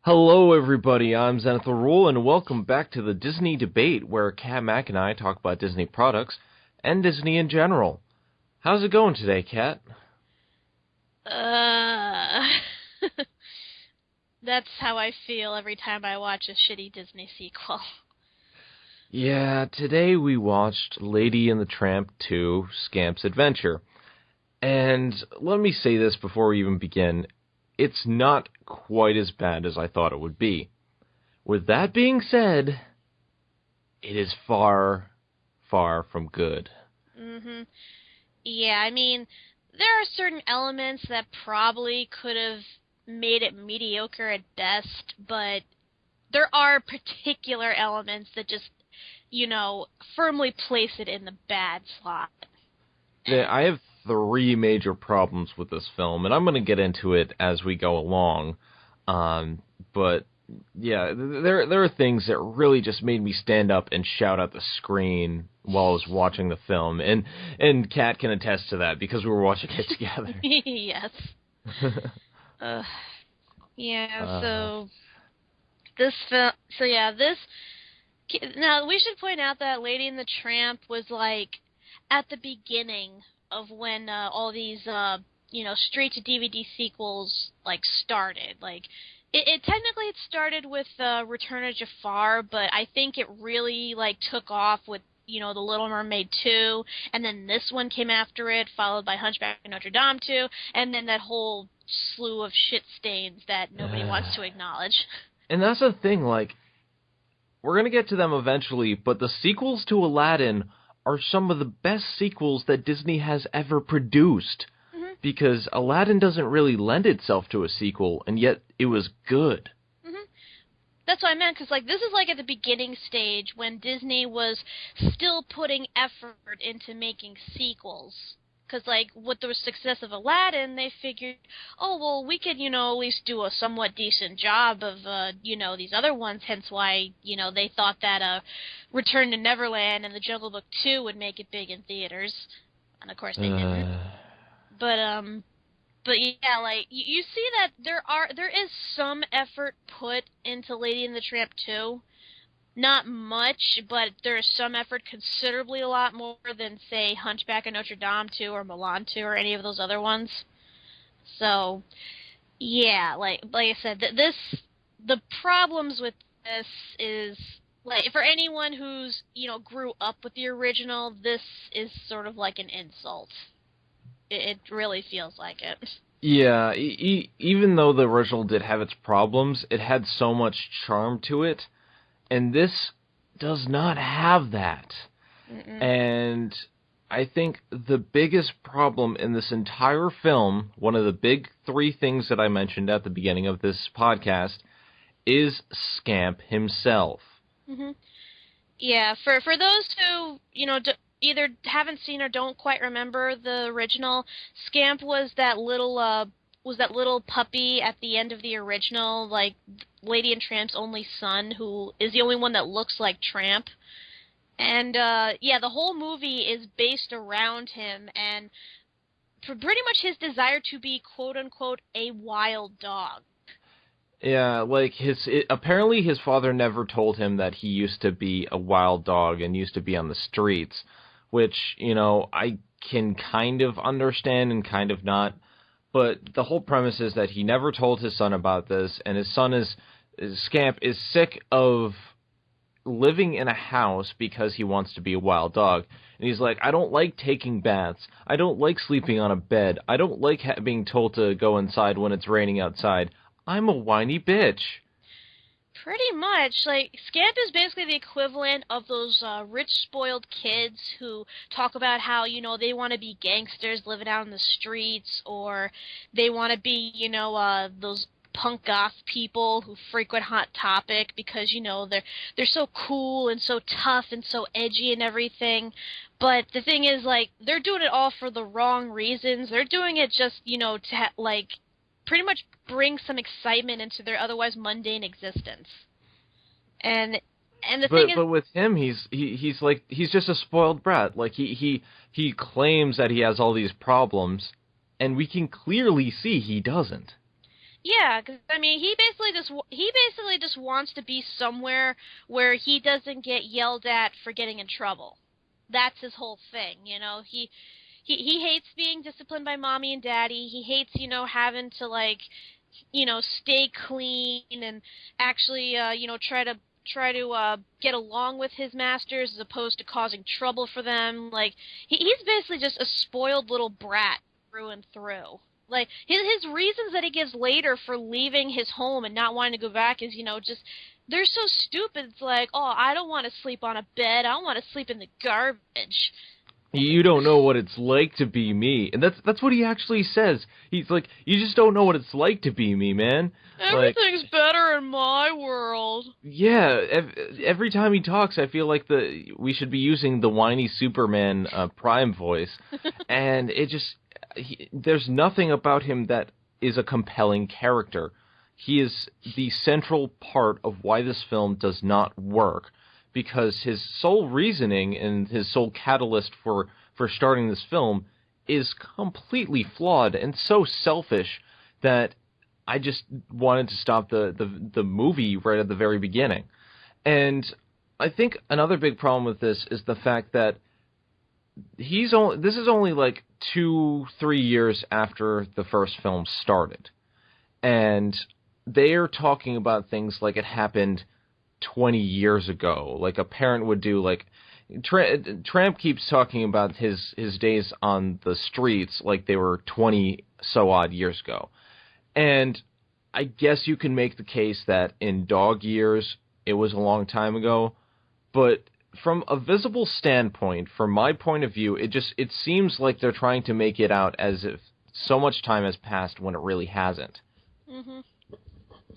Hello, everybody. I'm Zenith and welcome back to the Disney Debate, where Kat Mac and I talk about Disney products and Disney in general. How's it going today, Kat? Uh, that's how I feel every time I watch a shitty Disney sequel. Yeah, today we watched Lady and the Tramp 2, Scamp's Adventure. And let me say this before we even begin. It's not quite as bad as I thought it would be. With that being said, it is far, far from good. Yeah, I mean, there are certain elements that probably could have made it mediocre at best, but there are particular elements that just, firmly place it in the bad slot. I And have three major problems with this film, and I'm going to get into it as we go along. But yeah, there are things that really just made me stand up and shout at the screen while I was watching the film, and Kat can attest to that because we were watching it together. yes. Uh, yeah, uh, so this film, so yeah, this now we should point out that Lady and the Tramp was like at the beginning of when all these straight to DVD sequels like started. Like it technically it started with Return of Jafar, but I think it really like took off with The Little Mermaid 2, and then this one came after it, followed by Hunchback of Notre Dame 2, and then that whole slew of shit stains that nobody wants to acknowledge. and that's the thing, like, we're going to get to them eventually, but the sequels to Aladdin are some of the best sequels that Disney has ever produced. hmm Because Aladdin doesn't really lend itself to a sequel, and yet it was good. hmm That's what I meant, because like this is like at the beginning stage when Disney was still putting effort into making sequels. Because like with the success of Aladdin, they figured, oh well, we could at least do a somewhat decent job of these other ones. Hence why they thought that Return to Neverland and The Jungle Book 2 would make it big in theaters, and of course they didn't. Uh, But yeah, like you see that there is some effort put into Lady and the Tramp 2. Not much, but there is some effort, considerably a lot more than say Hunchback of Notre Dame 2 or Milan 2 or any of those other ones. So yeah, like I said, the problems with this is like for anyone who's grew up with the original, this is sort of like an insult. It really feels like it. yeah, even though the original did have its problems, it had so much charm to it, and this does not have that. Mm-mm. And I think the biggest problem in this entire film, one of the big three things that I mentioned at the beginning of this podcast, is Scamp himself. hmm Yeah, for those who either haven't seen or don't quite remember the original, Scamp was that little puppy at the end of the original, like Lady and Tramp's only son, who is the only one that looks like Tramp. And yeah, the whole movie is based around him and pretty much his desire to be quote unquote a wild dog. Yeah, like apparently his father never told him that he used to be a wild dog and used to be on the streets, which, I can kind of understand and kind of not. But the whole premise is that he never told his son about this, and his son Scamp is sick of living in a house because he wants to be a wild dog. And he's like, I don't like taking baths. I don't like sleeping on a bed. I don't like being told to go inside when it's raining outside. I'm a whiny bitch. Pretty much. Like, Scamp is basically the equivalent of those rich, spoiled kids who talk about how, they want to be gangsters living out in the streets, or they want to be, those punk goth people who frequent Hot Topic because, they're so cool and so tough and so edgy and everything. But the thing is, like, they're doing it all for the wrong reasons. They're doing it just, to, pretty much bring some excitement into their otherwise mundane existence. And the thing But is, but with him, he's like he's just a spoiled brat. Like he claims that he has all these problems, and we can clearly see he doesn't. Yeah, 'cause I mean, he basically just wants to be somewhere where he doesn't get yelled at for getting in trouble. That's his whole thing, you know. He hates being disciplined by mommy and daddy. He hates, having to like, stay clean and actually, try to get along with his masters as opposed to causing trouble for them. Like he's basically just a spoiled little brat through and through. Like his reasons that he gives later for leaving his home and not wanting to go back is, just they're so stupid. It's like, oh, I don't want to sleep on a bed. I want to sleep in the garbage. You don't know what it's like to be me. And that's what he actually says. He's like, you just don't know what it's like to be me, man. Everything's better in my world. Yeah, every time he talks, I feel like we should be using the whiny Superman Prime voice. And there's nothing about him that is a compelling character. He is the central part of why this film does not work, because his sole reasoning and his sole catalyst for starting this film is completely flawed and so selfish that I just wanted to stop the movie right at the very beginning. And I think another big problem with this is the fact that this is only like 2-3 years after the first film started. And they're talking about things like it happened 20 years ago, like a parent would do. Like Tramp keeps talking about his days on the streets like they were 20 so odd years ago. And I guess you can make the case that in dog years it was a long time ago, but from a visible standpoint, from my point of view, it seems like they're trying to make it out as if so much time has passed when it really hasn't. Mhm.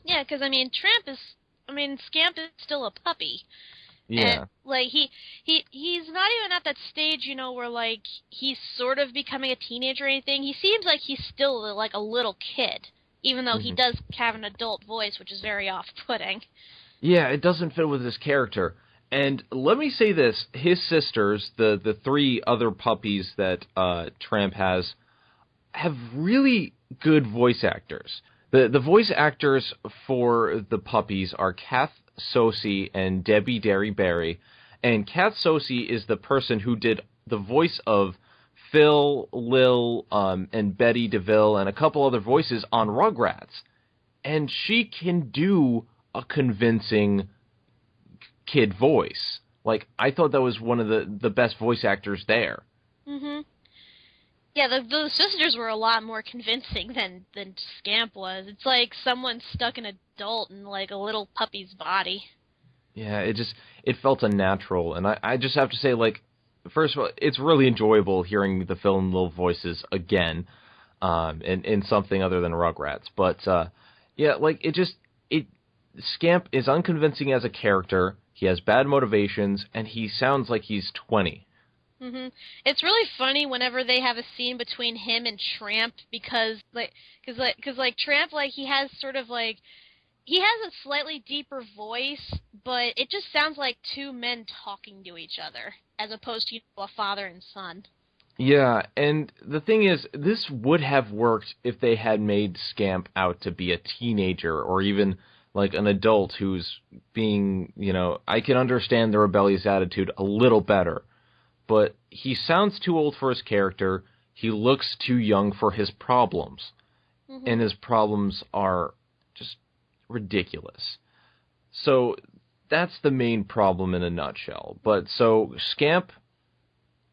Yeah, because Scamp is still a puppy. Yeah. And, like, he's not even at that stage, where, like, he's sort of becoming a teenager or anything. He seems like he's still, like, a little kid, even though he does have an adult voice, which is very off-putting. Yeah, it doesn't fit with his character. And let me say this, his sisters, the 3 other puppies that Tramp has, have really good voice actors. The voice actors for the puppies are Kat Sosi and Debbie Derryberry. And Kat Sosi is the person who did the voice of Phil, Lil, and Betty DeVille and a couple other voices on Rugrats. And she can do a convincing kid voice. Like, I thought that was one of the best voice actors there. Mm-hmm. Yeah, the sisters were a lot more convincing than Scamp was. It's like someone stuck an adult in, like, a little puppy's body. Yeah, it felt unnatural, and I just have to say, like, first of all, it's really enjoyable hearing the Phil and Lil voices again, in something other than Rugrats. But, yeah, like, Scamp is unconvincing as a character, he has bad motivations, and he sounds like he's 20. Mm-hmm. It's really funny whenever they have a scene between him and Tramp because Tramp, like, he has sort of like, he has a slightly deeper voice, but it just sounds like 2 men talking to each other as opposed to a father and son. Yeah, and the thing is, this would have worked if they had made Scamp out to be a teenager or even like an adult who's being, I can understand the rebellious attitude a little better. But he sounds too old for his character. He looks too young for his problems. Mm-hmm. And his problems are just ridiculous. So that's the main problem in a nutshell. But so Scamp,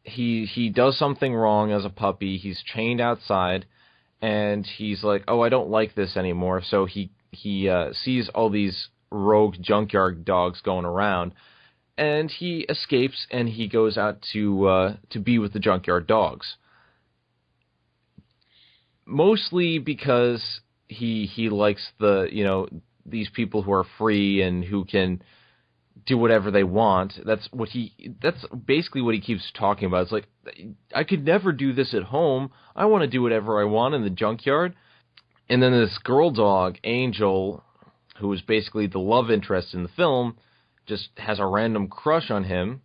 he does something wrong as a puppy. He's chained outside, and he's like, oh, I don't like this anymore. So he sees all these rogue junkyard dogs going around, and he escapes, and he goes out to be with the junkyard dogs. Mostly because he likes these people who are free and who can do whatever they want. That's basically what he keeps talking about. It's like, I could never do this at home. I want to do whatever I want in the junkyard. And then this girl dog, Angel, who is basically the love interest in the film, just has a random crush on him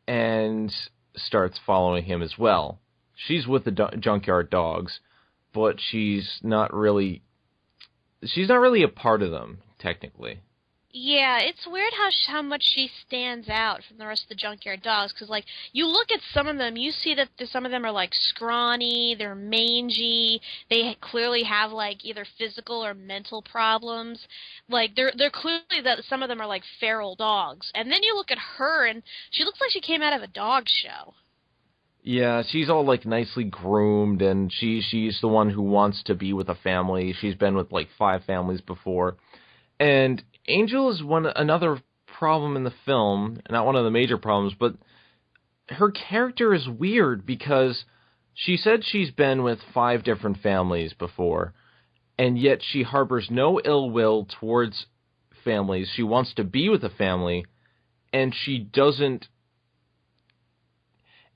and starts following him as well. She's with the junkyard dogs, but she's not really a part of them, technically. Yeah, it's weird how much she stands out from the rest of the junkyard dogs. Because, like, you look at some of them, you see that some of them are, like, scrawny, they're mangy, they clearly have, like, either physical or mental problems. Like, they're clearly that some of them are, like, feral dogs. And then you look at her, and she looks like she came out of a dog show. Yeah, she's all, like, nicely groomed, and she's the one who wants to be with a family. She's been with, like, 5 families before. And Angel is another problem in the film, not one of the major problems, but her character is weird because she said she's been with 5 different families before, and yet she harbors no ill will towards families. She wants to be with a family, and she doesn't,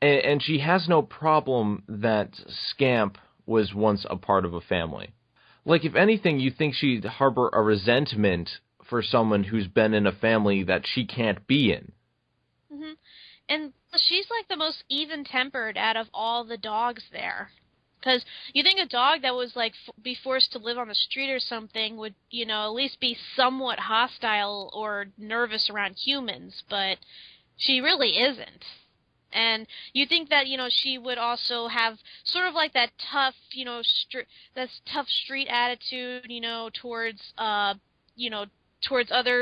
and she has no problem that Scamp was once a part of a family. Like, if anything, you think she'd harbor a resentment for someone who's been in a family that she can't be in. Hmm. And she's, like, the most even-tempered out of all the dogs there. Because you think a dog that was, like, be forced to live on the street or something would, you know, at least be somewhat hostile or nervous around humans, but she really isn't. And you think that, you know, she would also have sort of like that tough, you know, that tough street attitude, you know, towards other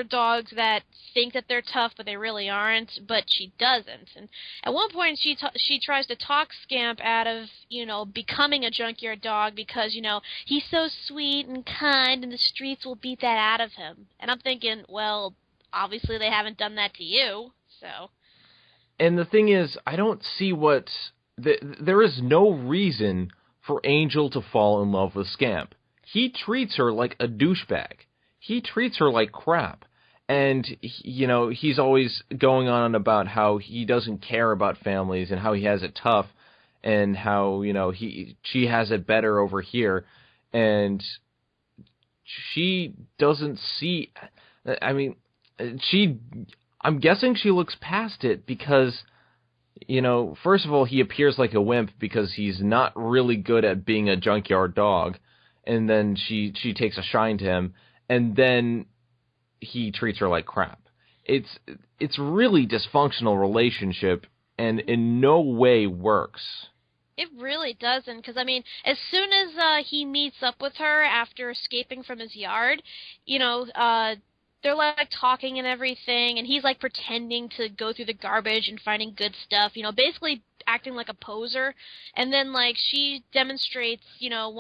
dogs that think that they're tough, but they really aren't. But she doesn't. And at one point, she tries to talk Scamp out of, you know, becoming a junkyard dog because, you know, he's so sweet and kind, and the streets will beat that out of him. And I'm thinking, well, obviously they haven't done that to you, so. And the thing is, I don't see there is no reason for Angel to fall in love with Scamp. He treats her like a douchebag. He treats her like crap. And, you know, he's always going on about how he doesn't care about families and how he has it tough and how, you know, she has it better over here. And she doesn't see, I mean, I'm guessing she looks past it because, you know, first of all, he appears like a wimp because he's not really good at being a junkyard dog, and then she takes a shine to him, and then he treats her like crap. It's really dysfunctional relationship, and in no way works. It really doesn't, because, I mean, as soon as he meets up with her after escaping from his yard, you know, they're, like, talking and everything, and he's, like, pretending to go through the garbage and finding good stuff, you know, basically acting like a poser. And then, like, she demonstrates, you know,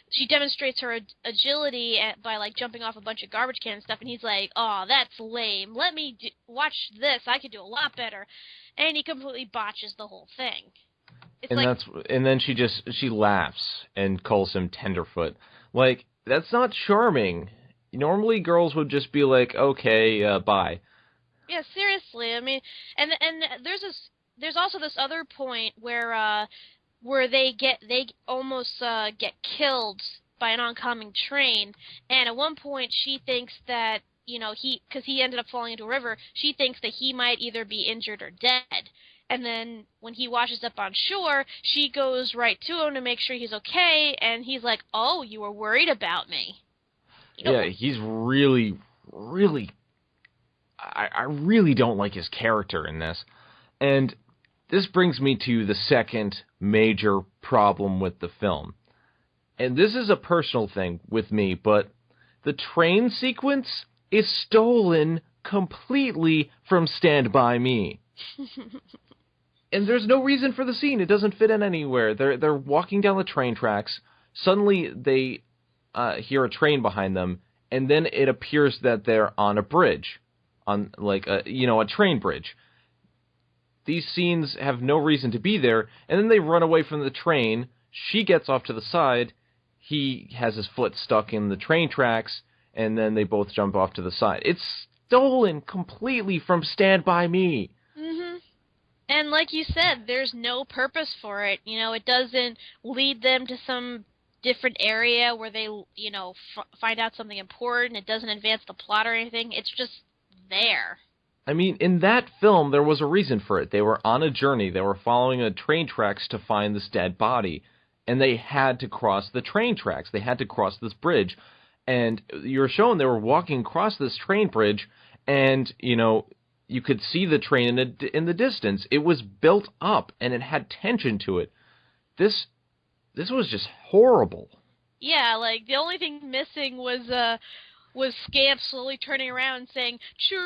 she demonstrates her agility by, like, jumping off a bunch of garbage cans and stuff, and he's like, oh, that's lame. Let me watch this. I could do a lot better. And he completely botches the whole thing. And then she laughs and calls him Tenderfoot. Like, that's not charming. Normally, girls would just be like, "Okay, bye." Yeah, seriously. I mean, and there's also this other point where they almost get killed by an oncoming train, and at one point she thinks that, you know, because he ended up falling into a river, she thinks that he might either be injured or dead. And then when he washes up on shore, she goes right to him to make sure he's okay, and he's like, "Oh, you were worried about me." Yeah, he's really, really... I really don't like his character in this. And this brings me to the second major problem with the film. And this is a personal thing with me, but the train sequence is stolen completely from Stand By Me. And there's no reason for the scene. It doesn't fit in anywhere. They're walking down the train tracks. Suddenly they hear a train behind them, and then it appears that they're on a bridge, on like a train bridge. These scenes have no reason to be there, and then they run away from the train. She gets off to the side. He has his foot stuck in the train tracks, and then they both jump off to the side. It's stolen completely from Stand By Me. Mm-hmm. And like you said, there's no purpose for it. You know, it doesn't lead them to some different area where they, you know, find out something important. It doesn't advance the plot or anything. It's just there. I mean, in that film, there was a reason for it. They were on a journey. They were following train tracks to find this dead body. and they had to cross the train tracks. They had to cross this bridge. And you're shown they were walking across this train bridge, and, you know, you could see the train in the distance. It was built up, and it had tension to it. This was just horrible. Yeah, like, the only thing missing was Scamp slowly turning around and saying, "Train!"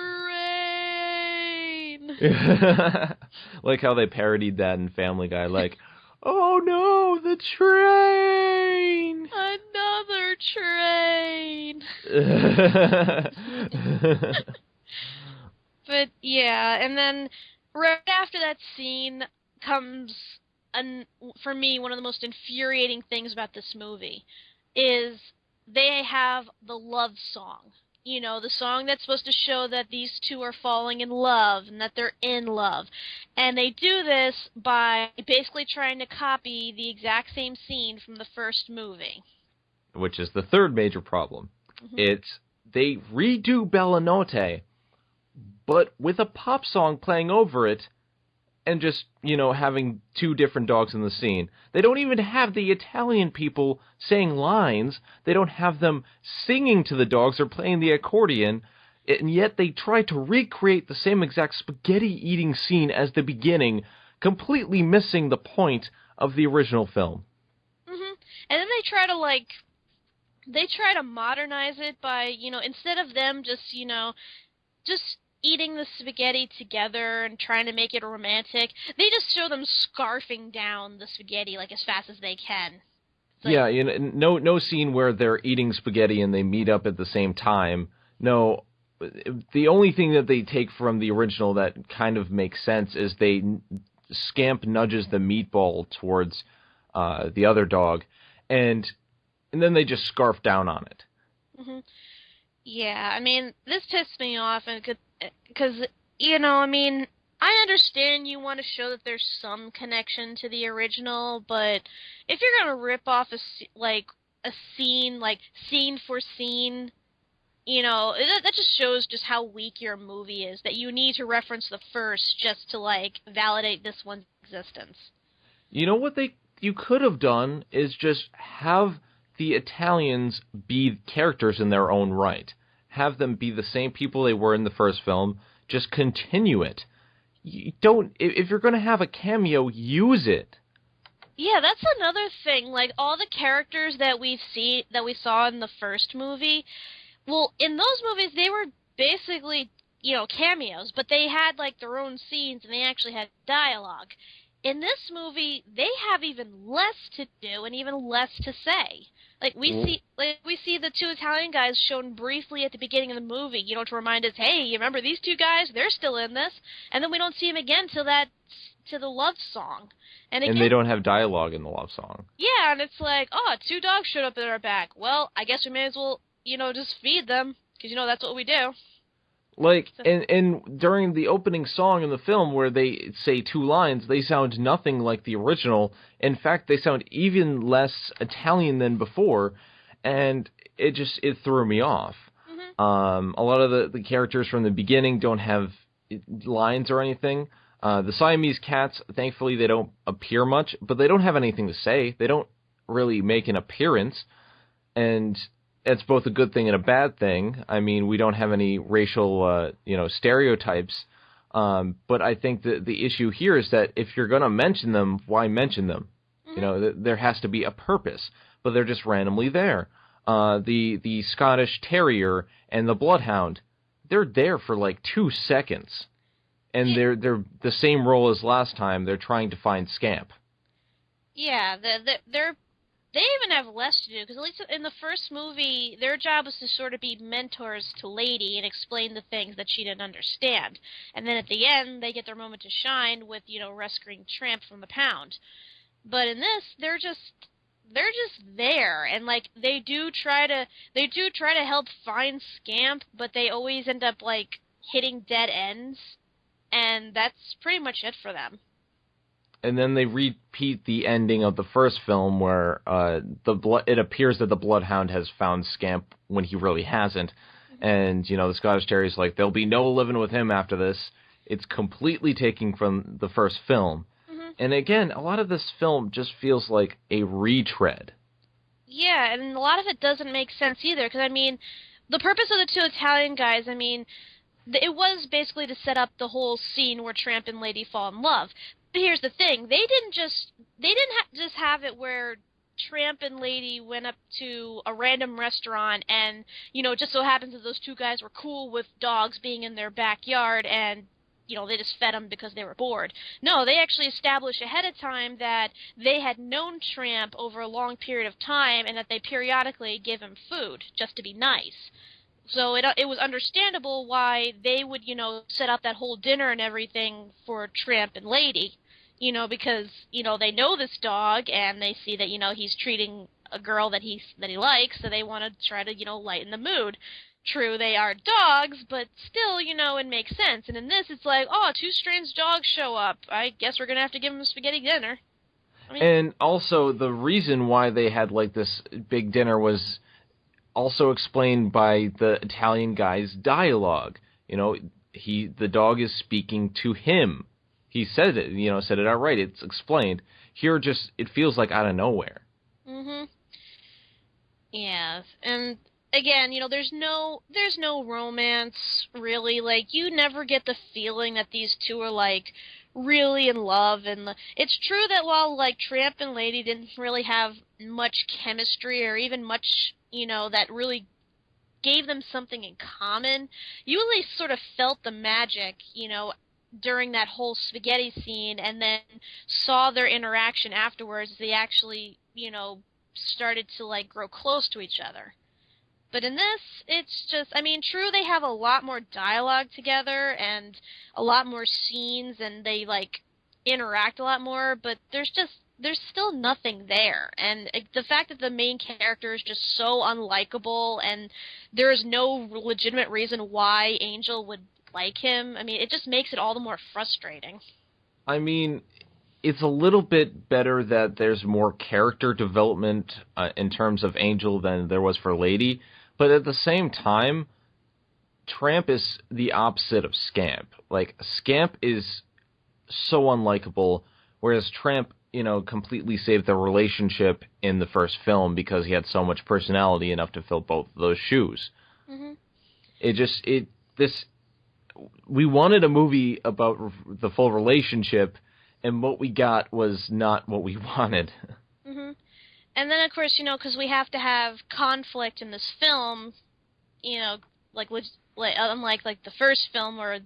Like how they parodied that in Family Guy, like, "Oh no, the train! Another train!" But, yeah, and then right after that scene comes, for me, one of the most infuriating things about this movie is they have the love song. You know, the song that's supposed to show that these two are falling in love and that they're in love. And they do this by basically trying to copy the exact same scene from the first movie. Which is the third major problem. Mm-hmm. They redo Bella Notte, but with a pop song playing over it, and just, you know, having two different dogs in the scene. They don't even have the Italian people saying lines. They don't have them singing to the dogs or playing the accordion. And yet they try to recreate the same exact spaghetti-eating scene as the beginning, completely missing the point of the original film. Mm-hmm. And then they try to modernize it by, you know, instead of them just eating the spaghetti together and trying to make it romantic, they just show them scarfing down the spaghetti like as fast as they can. Like, yeah, you know, no scene where they're eating spaghetti and they meet up at the same time. No, the only thing that they take from the original that kind of makes sense is Scamp nudges the meatball towards the other dog, and then they just scarf down on it. Mm-hmm. Yeah, I mean, this pissed me off, and because, you know, I mean, I understand you want to show that there's some connection to the original, but if you're gonna rip off a scene, like scene for scene, you know, that just shows just how weak your movie is, that you need to reference the first just to, like, validate this one's existence. You know what you could have done is just have the Italians be characters in their own right. Have them be the same people they were in the first film. Just continue it. You don't. If you're going to have a cameo, use it. Yeah, that's another thing. Like, all the characters that we saw in the first movie, well, in those movies they were basically, you know, cameos, but they had like their own scenes and they actually had dialogue. In this movie, they have even less to do and even less to say. Like we see the two Italian guys shown briefly at the beginning of the movie, you know, to remind us, hey, you remember these two guys? They're still in this. And then we don't see them again till the love song. And they don't have dialogue in the love song. Yeah, and it's like, oh, two dogs showed up in our back. Well, I guess we may as well, you know, just feed them, because, you know, that's what we do. Like, and during the opening song in the film where they say two lines, they sound nothing like the original. In fact, they sound even less Italian than before, and it threw me off. Mm-hmm. A lot of the characters from the beginning don't have lines or anything. The Siamese cats, thankfully, they don't appear much, but they don't have anything to say. They don't really make an appearance, and it's both a good thing and a bad thing. I mean, we don't have any racial, stereotypes. But I think the issue here is that if you're going to mention them, why mention them? Mm-hmm. You know, there has to be a purpose. But they're just randomly there. The Scottish Terrier and the Bloodhound, they're there for like 2 seconds. And they're the same role as last time. They're trying to find Scamp. Yeah, they even have less to do, because at least in the first movie, their job was to sort of be mentors to Lady and explain the things that she didn't understand. And then at the end, they get their moment to shine with, you know, rescuing Tramp from the pound. But in this, they're just there, and like they do try to help find Scamp, but they always end up like hitting dead ends, and that's pretty much it for them. And then they repeat the ending of the first film where it appears that the Bloodhound has found Scamp when he really hasn't. Mm-hmm. And, you know, the Scottish Terrier's like, there'll be no living with him after this. It's completely taken from the first film. Mm-hmm. And again, a lot of this film just feels like a retread. Yeah, and a lot of it doesn't make sense either, because, I mean, the purpose of the two Italian guys, I mean, it was basically to set up the whole scene where Tramp and Lady fall in love. But here's the thing, they didn't just have it where Tramp and Lady went up to a random restaurant and, it just so happens that those two guys were cool with dogs being in their backyard and, they just fed them because they were bored. No, they actually established ahead of time that they had known Tramp over a long period of time and that they periodically give him food just to be nice. So it was understandable why they would, set up that whole dinner and everything for Tramp and Lady, because, they know this dog and they see that, he's treating a girl that he likes, so they want to try to, lighten the mood. True, they are dogs, but still, it makes sense. And in this, it's like, oh, two strange dogs show up. I guess we're going to have to give them a spaghetti dinner. And also, the reason why they had, this big dinner was also explained by the Italian guy's dialogue. The dog is speaking to him. He said it, said it outright. It's explained. Here, it feels like out of nowhere. Mm-hmm. Yeah, and again, there's no romance, really. You never get the feeling that these two are, really in love. And it's true that while, Tramp and Lady didn't really have much chemistry or even much, that really gave them something in common, you at least sort of felt the magic, during that whole spaghetti scene, and then saw their interaction afterwards as they actually, started to, grow close to each other. But in this, it's just, true, they have a lot more dialogue together and a lot more scenes, and they, interact a lot more, but there's still nothing there. And the fact that the main character is just so unlikable and there is no legitimate reason why Angel would like him, it just makes it all the more frustrating. It's a little bit better that there's more character development in terms of Angel than there was for Lady, but at the same time, Tramp is the opposite of Scamp. Scamp is so unlikable, whereas Tramp, completely saved the relationship in the first film because he had so much personality enough to fill both of those shoes. Mm-hmm. We wanted a movie about the full relationship, and what we got was not what we wanted. Mm-hmm. And then, of course, because we have to have conflict in this film, unlike the first film where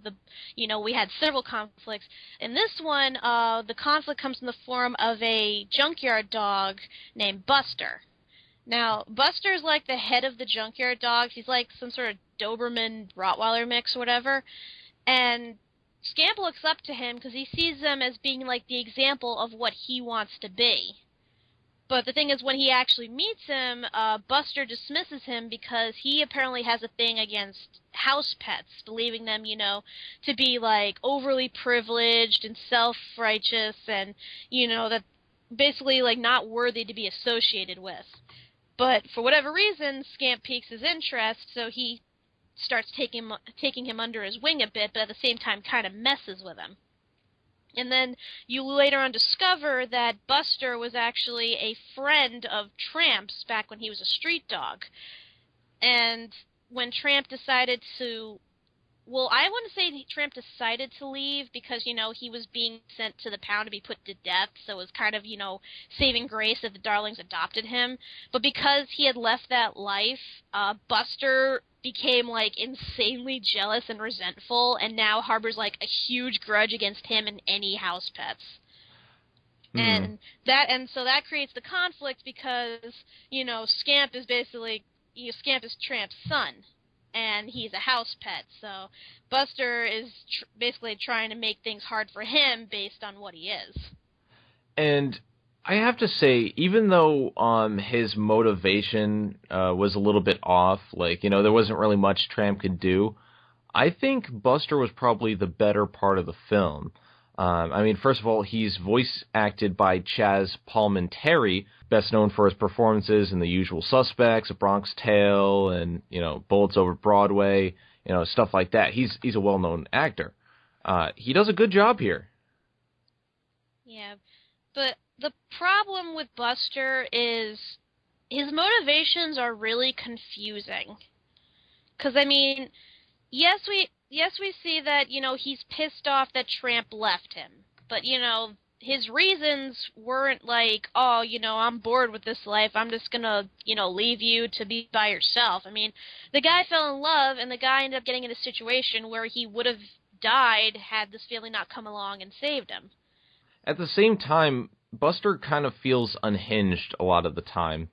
we had several conflicts. In this one, the conflict comes in the form of a junkyard dog named Buster. Now, Buster's the head of the junkyard dogs. He's some sort of Doberman Rottweiler mix or whatever. And Scamp looks up to him because he sees them as being the example of what he wants to be. But the thing is, when he actually meets him, Buster dismisses him because he apparently has a thing against house pets, believing them, to be, overly privileged and self-righteous and, that basically, not worthy to be associated with. But for whatever reason, Scamp piques his interest, so he starts taking him under his wing a bit, but at the same time kind of messes with him. And then you later on discover that Buster was actually a friend of Tramp's back when he was a street dog. And when Tramp decided to... Well, I wouldn't say Tramp decided to leave because, he was being sent to the pound to be put to death, so it was kind of, saving grace that the Darlings adopted him. But because he had left that life, Buster became, insanely jealous and resentful, and now harbors, a huge grudge against him and any house pets. Mm. And so that creates the conflict because, Scamp is basically, Scamp is Tramp's son, and he's a house pet, so Buster is basically trying to make things hard for him based on what he is. And I have to say, even though his motivation was a little bit off, there wasn't really much Tramp could do, I think Buster was probably the better part of the film. First of all, he's voice acted by Chaz Palminteri, best known for his performances in The Usual Suspects, A Bronx Tale, and, Bullets Over Broadway, stuff like that. He's a well-known actor. He does a good job here. Yeah, but the problem with Buster is his motivations are really confusing. Because I mean, yes we see that he's pissed off that Tramp left him, but his reasons weren't like, oh, I'm bored with this life, I'm just gonna leave you to be by yourself. I mean, the guy fell in love, and the guy ended up getting in a situation where he would have died had this family not come along and saved him. At the same time, Buster kind of feels unhinged a lot of the time.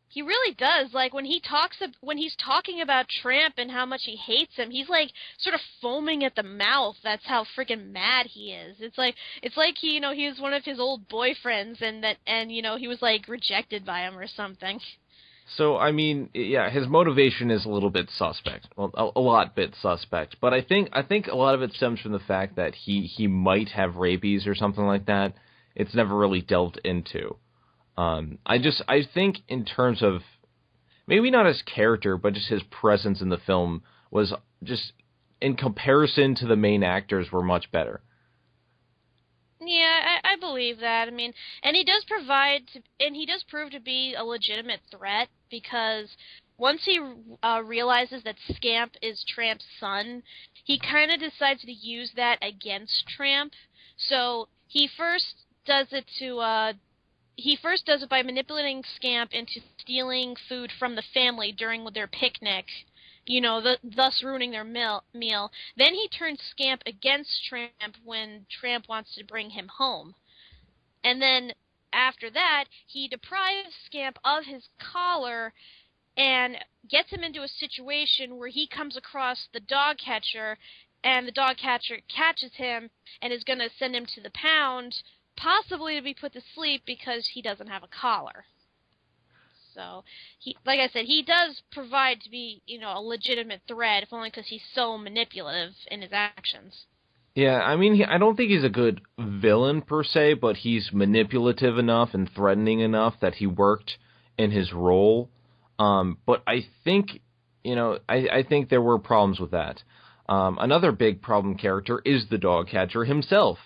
He really does. Like when he's talking about Tramp and how much he hates him, he's like sort of foaming at the mouth. That's how freaking mad he is. It's like he was one of his old boyfriends, and he was like rejected by him or something. So, I mean, yeah, his motivation is a little bit suspect. Well, a lot bit suspect. But I think a lot of it stems from the fact that he might have rabies or something like that. It's never really delved into. I think in terms of maybe not his character, but just his presence in the film was just in comparison to the main actors were much better. Yeah, I believe that. I mean, and he does prove to be a legitimate threat because once he realizes that Scamp is Tramp's son, he kind of decides to use that against Tramp. So he first does it by manipulating Scamp into stealing food from the family during their picnic, thus ruining their meal. Then he turns Scamp against Tramp when Tramp wants to bring him home. And then after that, he deprives Scamp of his collar and gets him into a situation where he comes across the dog catcher, and the dog catcher catches him and is going to send him to the pound, possibly to be put to sleep because he doesn't have a collar. So, like I said, he does provide to be, a legitimate threat, if only because he's so manipulative in his actions. Yeah, I mean, I don't think he's a good villain per se, but he's manipulative enough and threatening enough that he worked in his role. But I think, I think there were problems with that. Another big problem character is the dog catcher himself.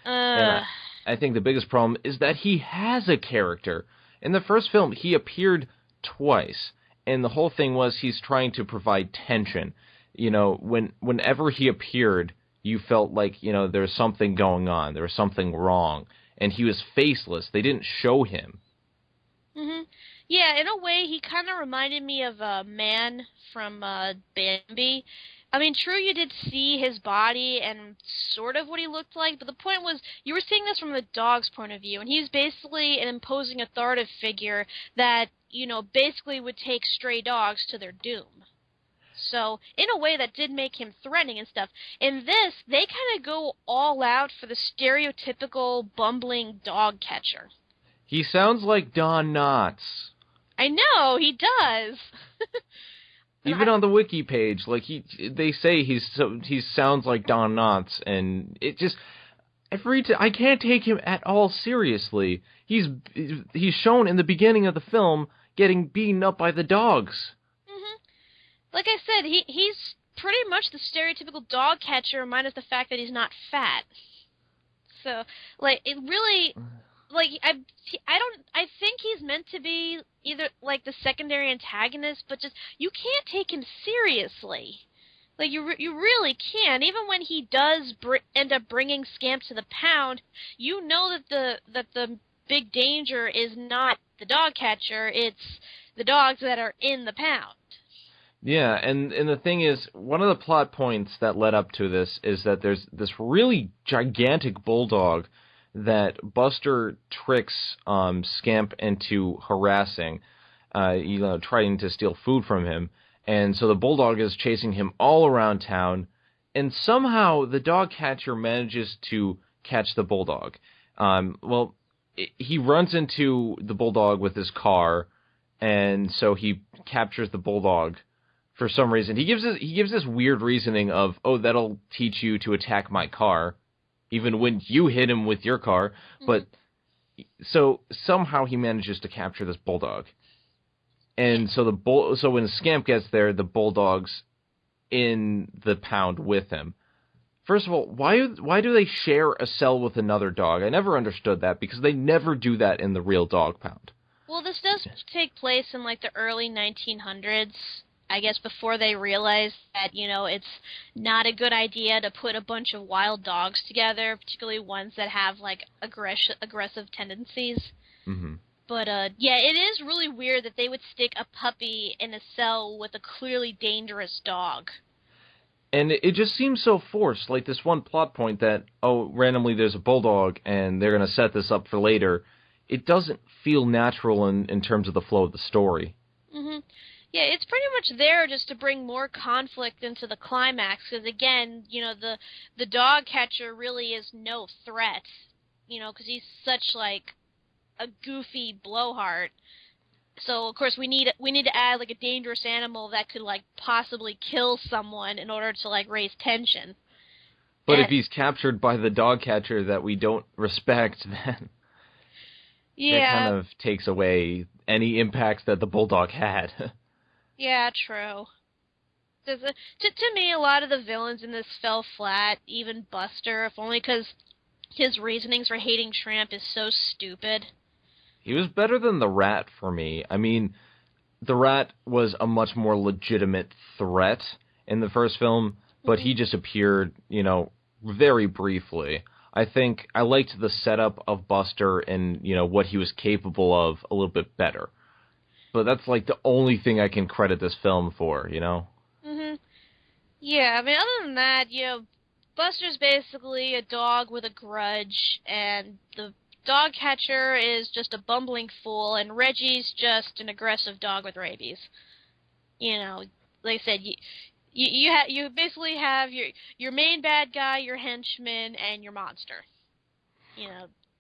And I think the biggest problem is that he has a character. In the first film, he appeared twice, and the whole thing was he's trying to provide tension. Whenever he appeared, you felt like, there's something going on, there was something wrong, and he was faceless. They didn't show him. Mhm. Yeah, in a way, he kind of reminded me of a man from Bambi. I mean, true, you did see his body and sort of what he looked like, but the point was, you were seeing this from the dog's point of view, and he's basically an imposing authoritative figure that, basically would take stray dogs to their doom. So, in a way, that did make him threatening and stuff. In this, they kind of go all out for the stereotypical bumbling dog catcher. He sounds like Don Knotts. I know, he does. Even on the wiki page, like they say he sounds like Don Knotts, and it just I can't take him at all seriously. He's shown in the beginning of the film getting beaten up by the dogs. Mhm. Like I said, he's pretty much the stereotypical dog catcher, minus the fact that he's not fat. So, like, it really, like, I think he's meant to be either, like, the secondary antagonist, but just, you can't take him seriously. Like, you really can't. Even when he does end up bringing Scamp to the pound, you know that the big danger is not the dog catcher, it's the dogs that are in the pound. Yeah, and the thing is, one of the plot points that led up to this is that there's this really gigantic bulldog that Buster tricks Scamp into harassing, trying to steal food from him. And so the bulldog is chasing him all around town, and somehow the dog catcher manages to catch the bulldog. He runs into the bulldog with his car, and so he captures the bulldog. For some reason, he gives this weird reasoning of, oh, that'll teach you to attack my car, even when you hit him with your car. Mm-hmm. But so somehow he manages to capture this bulldog, and so when Scamp gets there, the bulldog's in the pound with him. First of all, why do they share a cell with another dog? I never understood that because they never do that in the real dog pound. Well, this does take place in, like, the early 1900s, I guess before they realized that, it's not a good idea to put a bunch of wild dogs together, particularly ones that have, like, aggressive tendencies. Mm-hmm. But, yeah, it is really weird that they would stick a puppy in a cell with a clearly dangerous dog. And it just seems so forced, like this one plot point that, oh, randomly there's a bulldog and they're going to set this up for later. It doesn't feel natural in terms of the flow of the story. Mm-hmm. Yeah, it's pretty much there just to bring more conflict into the climax, because again, the dog catcher really is no threat, because he's such, like, a goofy blowhard. So, of course, we need to add, like, a dangerous animal that could, like, possibly kill someone in order to, like, raise tension. But if he's captured by the dog catcher that we don't respect, then that kind of takes away any impact that the bulldog had. Yeah, true. To me, a lot of the villains in this fell flat, even Buster, if only because his reasonings for hating Tramp is so stupid. He was better than the Rat for me. I mean, the Rat was a much more legitimate threat in the first film, but he just appeared, very briefly. I think I liked the setup of Buster and, what he was capable of a little bit better. But that's, like, the only thing I can credit this film for, Mm-hmm. Yeah, I mean, other than that, Buster's basically a dog with a grudge, and the dog catcher is just a bumbling fool, and Reggie's just an aggressive dog with rabies. Like I said, you basically have your main bad guy, your henchman, and your monster.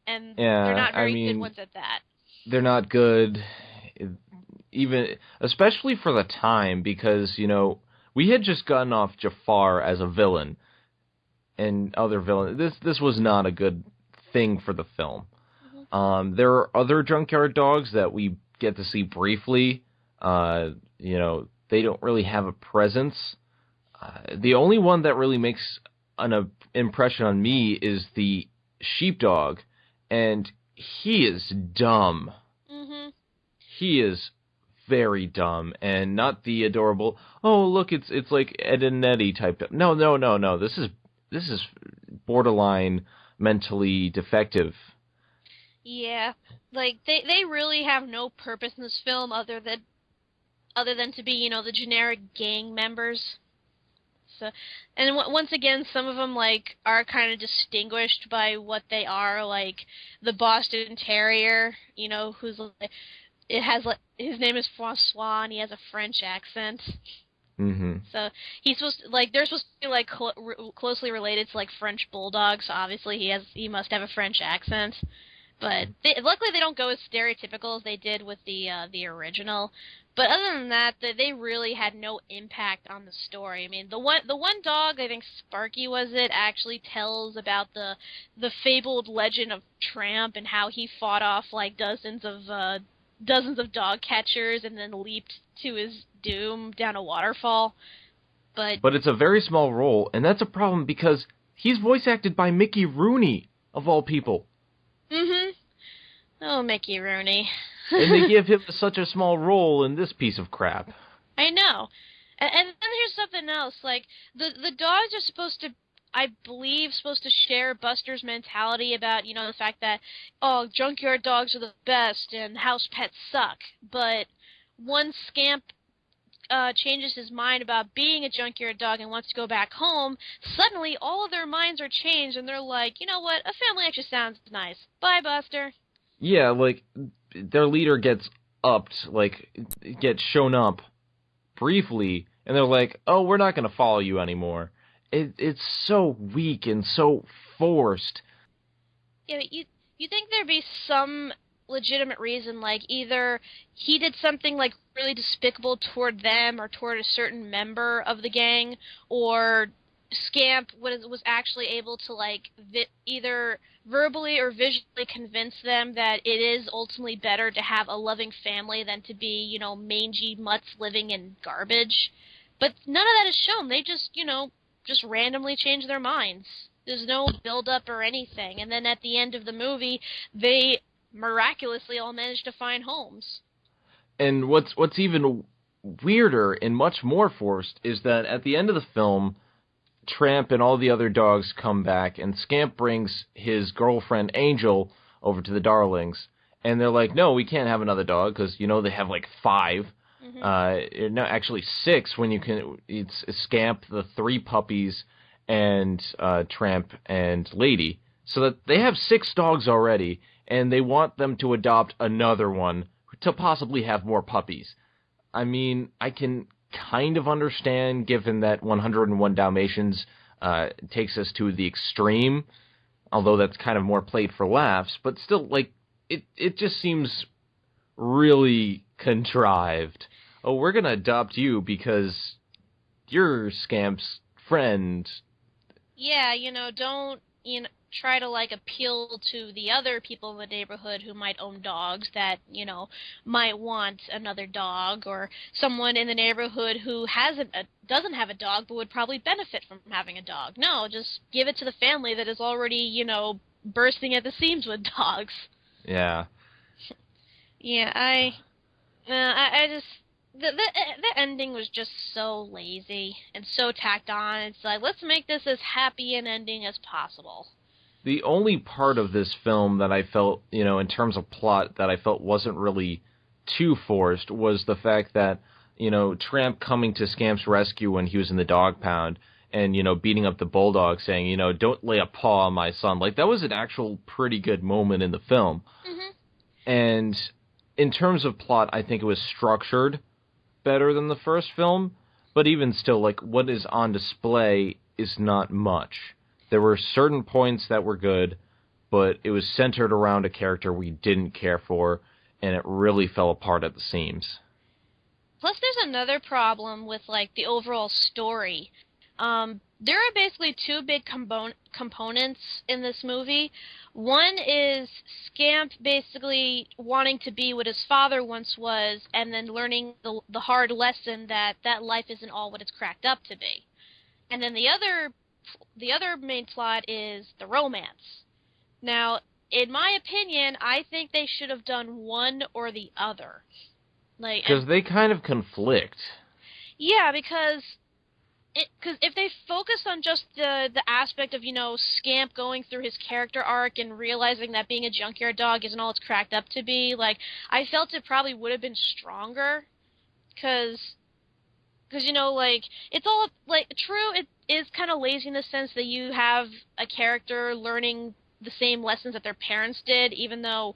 And they're not very good ones at that. They're not good, even especially for the time, because we had just gotten off Jafar as a villain, and other villains. This was not a good thing for the film. There are other junkyard dogs that we get to see briefly. They don't really have a presence. The only one that really makes an impression on me is the sheepdog, and he is dumb. Mm-hmm. He is very dumb, and not the adorable, oh, look, it's like Ed and Eddie type. No. This is borderline mentally defective. Yeah, like they really have no purpose in this film other than to be, the generic gang members. So, and once again, some of them, like, are kind of distinguished by what they are, like the Boston Terrier, who's like, his name is Francois, and he has a French accent. Mm-hmm. So he's supposed to, like, they're supposed to be, like, closely related to, like, French bulldogs. So obviously he must have a French accent. But luckily they don't go as stereotypical as they did with the original. But other than that, they really had no impact on the story. I mean, the one dog, I think Sparky was it, actually tells about the fabled legend of Tramp and how he fought off, like, dozens of dog catchers and then leaped to his doom down a waterfall. But it's a very small role, and that's a problem because he's voice acted by Mickey Rooney, of all people. Mm-hmm. Oh, Mickey Rooney. And they give him such a small role in this piece of crap. I know. And then here's something else. Like, the dogs are supposed to share Buster's mentality about, the fact that, oh, junkyard dogs are the best and house pets suck. But once Scamp changes his mind about being a junkyard dog and wants to go back home, suddenly all of their minds are changed and they're like, you know what, a family actually sounds nice. Bye, Buster. Yeah, like, their leader gets shown up briefly, and they're like, oh, we're not going to follow you anymore. It's so weak and so forced. Yeah, but you think there'd be some legitimate reason, like either he did something, like, really despicable toward them or toward a certain member of the gang, or Scamp was actually able to, like, either verbally or visually convince them that it is ultimately better to have a loving family than to be, mangy mutts living in garbage. But none of that is shown. They just, just randomly change their minds. There's no build-up or anything. And then at the end of the movie, they miraculously all manage to find homes. And what's even weirder and much more forced is that at the end of the film, Tramp and all the other dogs come back, and Scamp brings his girlfriend Angel over to the Darlings, and they're like, no, we can't have another dog, because, they have like 5. No, actually 6 when you can. It's Scamp, the 3 puppies, and Tramp and Lady. So that they have 6 dogs already, and they want them to adopt another one to possibly have more puppies. I mean, I can kind of understand, given that 101 Dalmatians takes us to the extreme, although that's kind of more played for laughs, but still, like, it just seems really contrived. Oh, we're gonna adopt you because you're Scamp's friend. Yeah, don't, try to, like, appeal to the other people in the neighborhood who might own dogs that, might want another dog, or someone in the neighborhood who doesn't have a dog but would probably benefit from having a dog. No, just give it to the family that is already, bursting at the seams with dogs. Yeah. Yeah, I just... The ending was just so lazy and so tacked on. It's like, let's make this as happy an ending as possible. The only part of this film that I felt, in terms of plot, that I felt wasn't really too forced was the fact that, Tramp coming to Scamp's rescue when he was in the dog pound and, beating up the bulldog saying, don't lay a paw on my son. Like, that was an actual pretty good moment in the film. Mm-hmm. And in terms of plot, I think it was structured better than the first film. But even still, like, what is on display is not much. There were certain points that were good, but it was centered around a character we didn't care for, and it really fell apart at the seams. Plus, there's another problem with, like, the overall story. There are basically 2 big components in this movie. One is Scamp basically wanting to be what his father once was, and then learning the hard lesson that life isn't all what it's cracked up to be. And then the other main plot is the romance. Now, in my opinion, I think they should have done one or the other. Because they kind of conflict. Yeah, because if they focus on just the aspect of, Scamp going through his character arc and realizing that being a junkyard dog isn't all it's cracked up to be, like, I felt it probably would have been stronger. Because, it's all, like, true, it is kind of lazy in the sense that you have a character learning the same lessons that their parents did, even though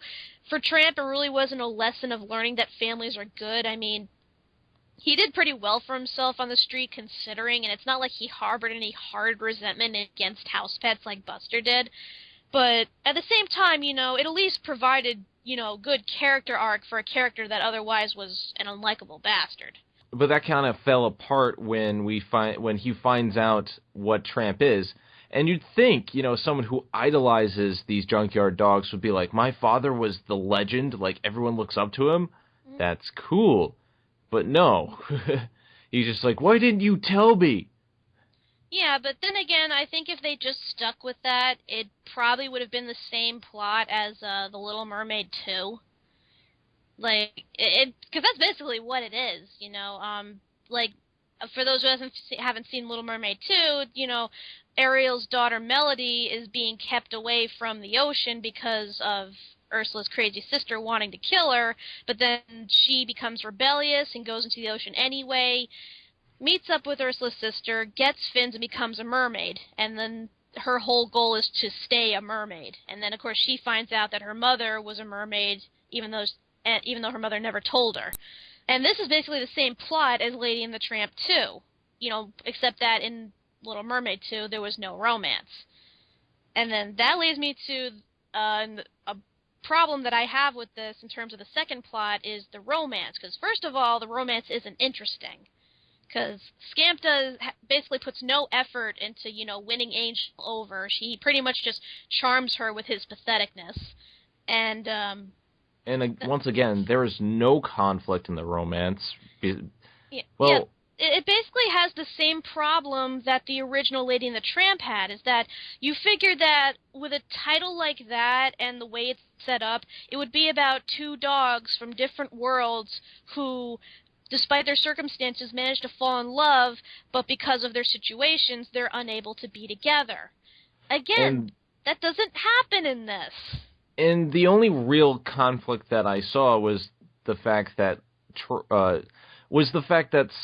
for Tramp it really wasn't a lesson of learning that families are good. I mean, he did pretty well for himself on the street considering, and it's not like he harbored any hard resentment against house pets like Buster did. But at the same time, it at least provided, good character arc for a character that otherwise was an unlikable bastard. But that kind of fell apart when he finds out what Tramp is. And you'd think, someone who idolizes these junkyard dogs would be like, my father was the legend, like everyone looks up to him. Mm-hmm. That's cool. But no. He's just like, why didn't you tell me? Yeah, but then again, I think if they just stuck with that, it probably would have been the same plot as The Little Mermaid 2. Like, because that's basically what it is, like, for those who haven't seen Little Mermaid 2, Ariel's daughter Melody is being kept away from the ocean because of Ursula's crazy sister wanting to kill her, but then she becomes rebellious and goes into the ocean anyway, meets up with Ursula's sister, gets fins and becomes a mermaid, and then her whole goal is to stay a mermaid. And then, of course, she finds out that her mother was a mermaid, even though her mother never told her. And this is basically the same plot as Lady and the Tramp 2, except that in Little Mermaid 2, there was no romance. And then that leads me to a problem that I have with this in terms of the second plot is the romance. Because first of all, the romance isn't interesting. Because Scamp basically puts no effort into, winning Angel over. He pretty much just charms her with his patheticness. And once again, there is no conflict in the romance. Yeah, it basically has the same problem that the original Lady and the Tramp had, is that you figure that with a title like that and the way it's set up, it would be about two dogs from different worlds who, despite their circumstances, manage to fall in love, but because of their situations, they're unable to be together. Again, And that doesn't happen in this. and the only real conflict that I saw was the fact that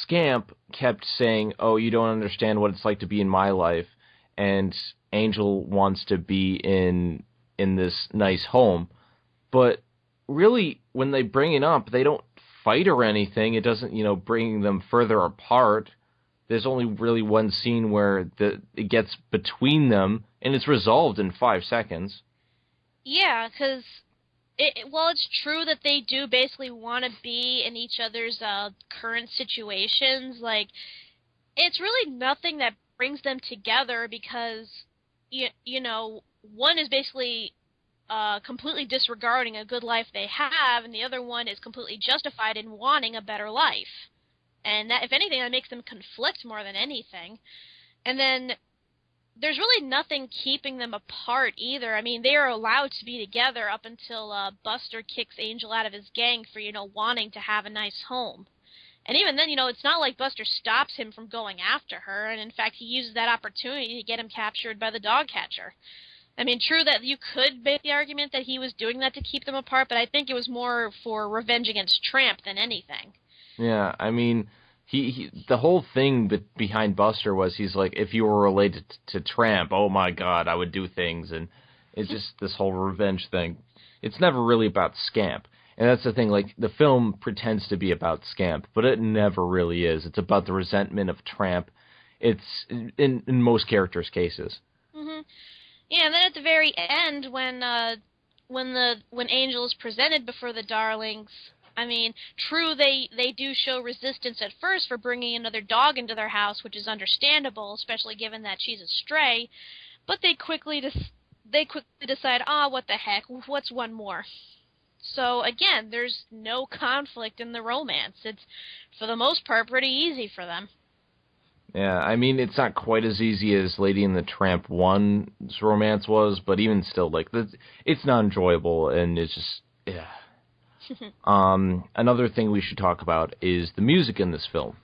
Scamp kept saying, "Oh, you don't understand what it's like to be in my life," and Angel wants to be in this nice home. But really, when they bring it up, they don't fight or anything. It doesn't, bring them further apart. There's only really one scene where it gets between them, and it's resolved in 5 seconds. Yeah, because while it's true that they do basically want to be in each other's current situations, like, it's really nothing that brings them together because, one is basically completely disregarding a good life they have, and the other one is completely justified in wanting a better life. And that, if anything, that makes them conflict more than anything. And then there's really nothing keeping them apart either. I mean, they are allowed to be together up until Buster kicks Angel out of his gang for, wanting to have a nice home. And even then, it's not like Buster stops him from going after her, and in fact, he uses that opportunity to get him captured by the dog catcher. I mean, true that you could make the argument that he was doing that to keep them apart, but I think it was more for revenge against Tramp than anything. Yeah, I mean, the whole thing behind Buster was he's like, if you were related to Tramp, oh my God, I would do things, and it's just this whole revenge thing. It's never really about Scamp, and that's the thing. Like, the film pretends to be about Scamp, but it never really is. It's about the resentment of Tramp. It's in most characters' cases. Hmm. Yeah, and then at the very end, when Angel is presented before the Darlings, I mean, true, they do show resistance at first for bringing another dog into their house, which is understandable, especially given that she's a stray. But they quickly decide, what the heck, what's one more? So again, there's no conflict in the romance. It's, for the most part, pretty easy for them. Yeah, I mean, it's not quite as easy as Lady and the Tramp 1's romance was, but even still, like, it's not enjoyable, and it's just, yeah. Another thing we should talk about is the music in this film,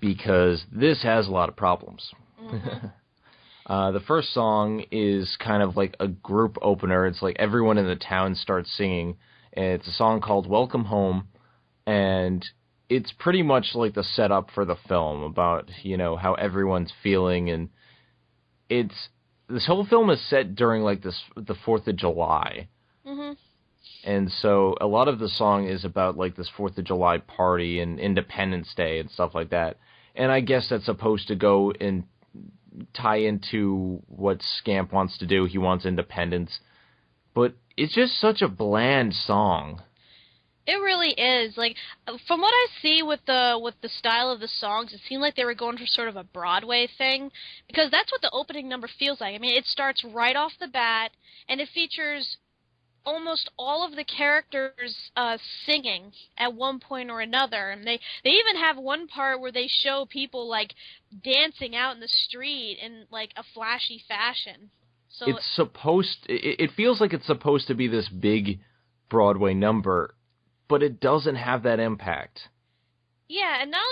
because this has a lot of problems. Mm-hmm. The first song is kind of like a group opener. It's like everyone in the town starts singing, and it's a song called Welcome Home, and it's pretty much like the setup for the film about, how everyone's feeling, and this whole film is set during like the 4th of July. Mm-hmm. And so a lot of the song is about like this 4th of July party and Independence Day and stuff like that. And I guess that's supposed to go and tie into what Scamp wants to do. He wants independence. But it's just such a bland song. It really is. Like, from what I see with the style of the songs, it seemed like they were going for sort of a Broadway thing, because that's what the opening number feels like. I mean, it starts right off the bat, and it features almost all of the characters singing at one point or another, and they even have one part where they show people like dancing out in the street in like a flashy fashion. So it feels like it's supposed to be this big Broadway number, but it doesn't have that impact. Yeah, and not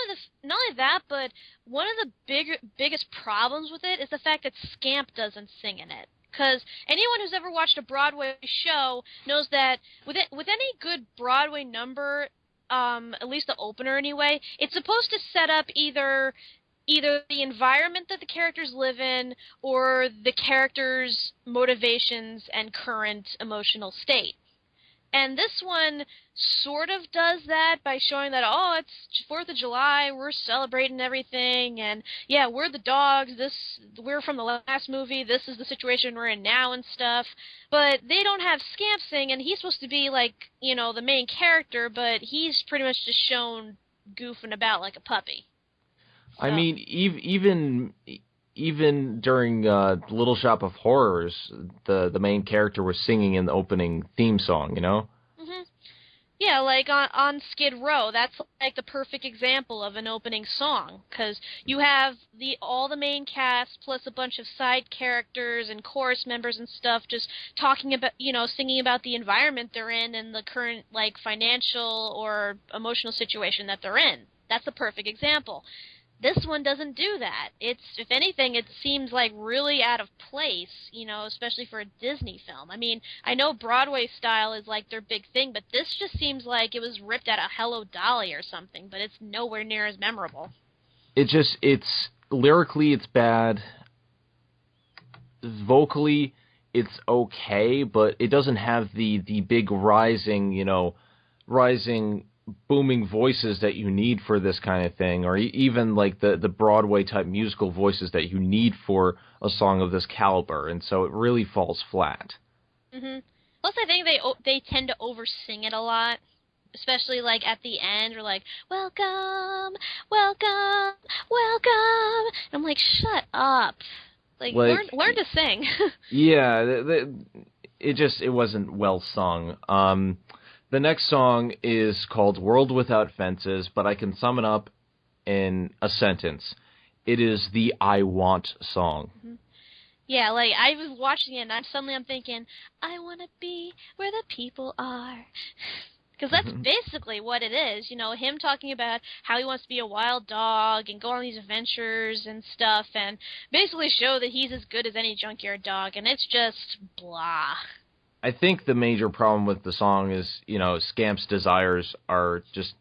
only that, but one of the biggest problems with it is the fact that Scamp doesn't sing in it. Because anyone who's ever watched a Broadway show knows that with any good Broadway number, at least the opener anyway, it's supposed to set up either the environment that the characters live in or the characters' motivations and current emotional state. And this one sort of does that by showing that, it's 4th of July, we're celebrating everything, and yeah, we're the dogs, we're from the last movie, this is the situation we're in now and stuff. But they don't have Scamp sing, and he's supposed to be like, the main character, but he's pretty much just shown goofing about like a puppy. So. I mean, even during Little Shop of Horrors, the main character was singing in the opening theme song, Mm-hmm. Yeah, like on Skid Row, that's like the perfect example of an opening song, because you have all the main cast plus a bunch of side characters and chorus members and stuff just talking about, singing about the environment they're in and the current like financial or emotional situation that they're in. That's a perfect example. This one doesn't do that. If anything, it seems like really out of place, especially for a Disney film. I mean, I know Broadway style is like their big thing, but this just seems like it was ripped out of Hello Dolly or something, but it's nowhere near as memorable. It's lyrically, it's bad. Vocally, it's okay, but it doesn't have the big rising booming voices that you need for this kind of thing, or even like the Broadway type musical voices that you need for a song of this caliber, and so it really falls flat. Mhm. Plus, I think they tend to oversing it a lot, especially like at the end, or like welcome, welcome, welcome. And I'm like, shut up. Like, Like, learn to sing. yeah, it wasn't well sung. The next song is called "World Without Fences," but I can sum it up in a sentence. It is the "I Want" song. Yeah, like I was watching it and I'm thinking, I want to be where the people are. Because that's basically what it is, him talking about how he wants to be a wild dog and go on these adventures and stuff, and basically show that he's as good as any junkyard dog, and it's just blah. I think the major problem with the song is, Scamp's desires are just,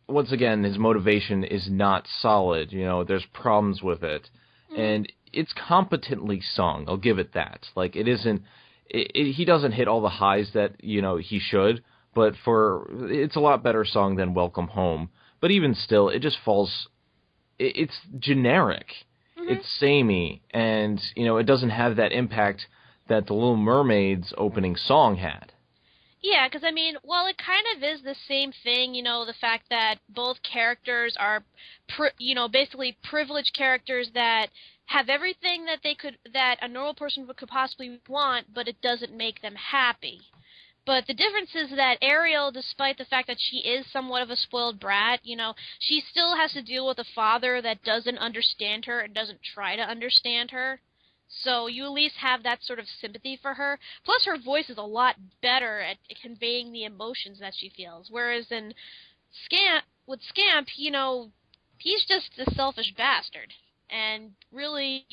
once again, his motivation is not solid. There's problems with it. And it's competently sung. I'll give it that. Like, it isn't, he doesn't hit all the highs that, he should, but it's a lot better song than Welcome Home. But even still, it just falls, it's generic. It's samey, and, it doesn't have that impact that the Little Mermaid's opening song had. Yeah, because I mean, well, it kind of is the same thing, the fact that both characters are, basically privileged characters that have everything that a normal person could possibly want, but it doesn't make them happy. But the difference is that Ariel, despite the fact that she is somewhat of a spoiled brat, she still has to deal with a father that doesn't understand her and doesn't try to understand her. So you at least have that sort of sympathy for her. Plus, her voice is a lot better at conveying the emotions that she feels. Whereas in Scamp, he's just a selfish bastard. And really,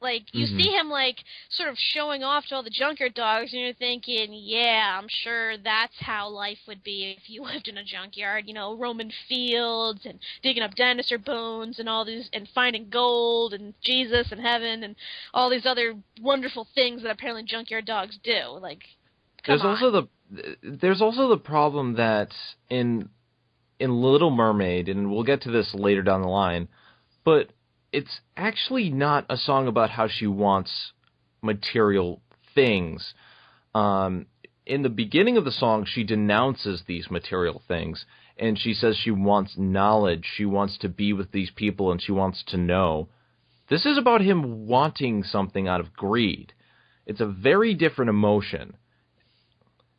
like, you see him, like, sort of showing off to all the junkyard dogs, and you're thinking, yeah, I'm sure that's how life would be if you lived in a junkyard, roaming fields and digging up dinosaur bones and all these, and finding gold and Jesus and heaven and all these other wonderful things that apparently junkyard dogs do. Like, come on. There's also the problem that in Little Mermaid, and we'll get to this later down the line, but it's actually not a song about how she wants material things. In the beginning of the song, she denounces these material things, and she says she wants knowledge, she wants to be with these people, and she wants to know. This is about him wanting something out of greed. It's a very different emotion.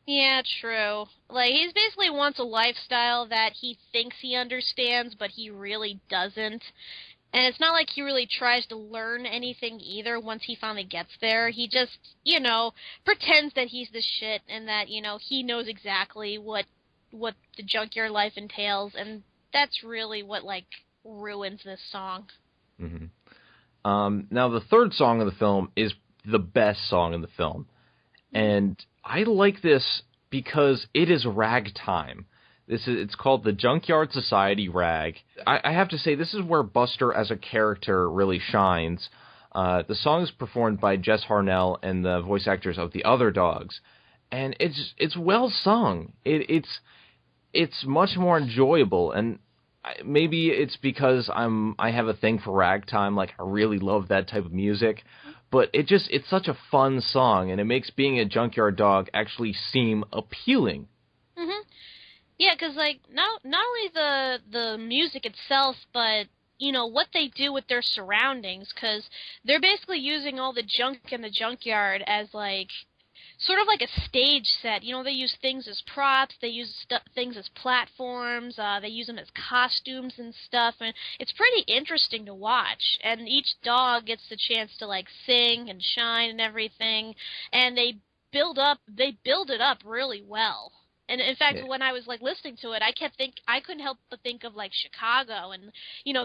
Yeah, true. Like, he basically wants a lifestyle that he thinks he understands, but he really doesn't. And it's not like he really tries to learn anything either once he finally gets there. He just, pretends that he's the shit and that, he knows exactly what the junkyard life entails, and that's really what, like, ruins this song. Now, the third song in the film is the best song in the film. And I like this because it is ragtime. It's called the Junkyard Society Rag. I have to say, this is where Buster as a character really shines. The song is performed by Jess Harnell and the voice actors of the other dogs, and it's well sung. It's much more enjoyable, and maybe it's because I have a thing for ragtime. Like, I really love that type of music, but it's such a fun song, and it makes being a junkyard dog actually seem appealing. Yeah, because, like, not only the music itself, but, what they do with their surroundings, because they're basically using all the junk in the junkyard as, like, sort of like a stage set. You know, they use things as props, they use things as platforms, they use them as costumes and stuff, and it's pretty interesting to watch. And each dog gets the chance to like sing and shine and everything, and they build it up really well. And in fact, Yeah. when I was like listening to it, I couldn't help but think of like Chicago, and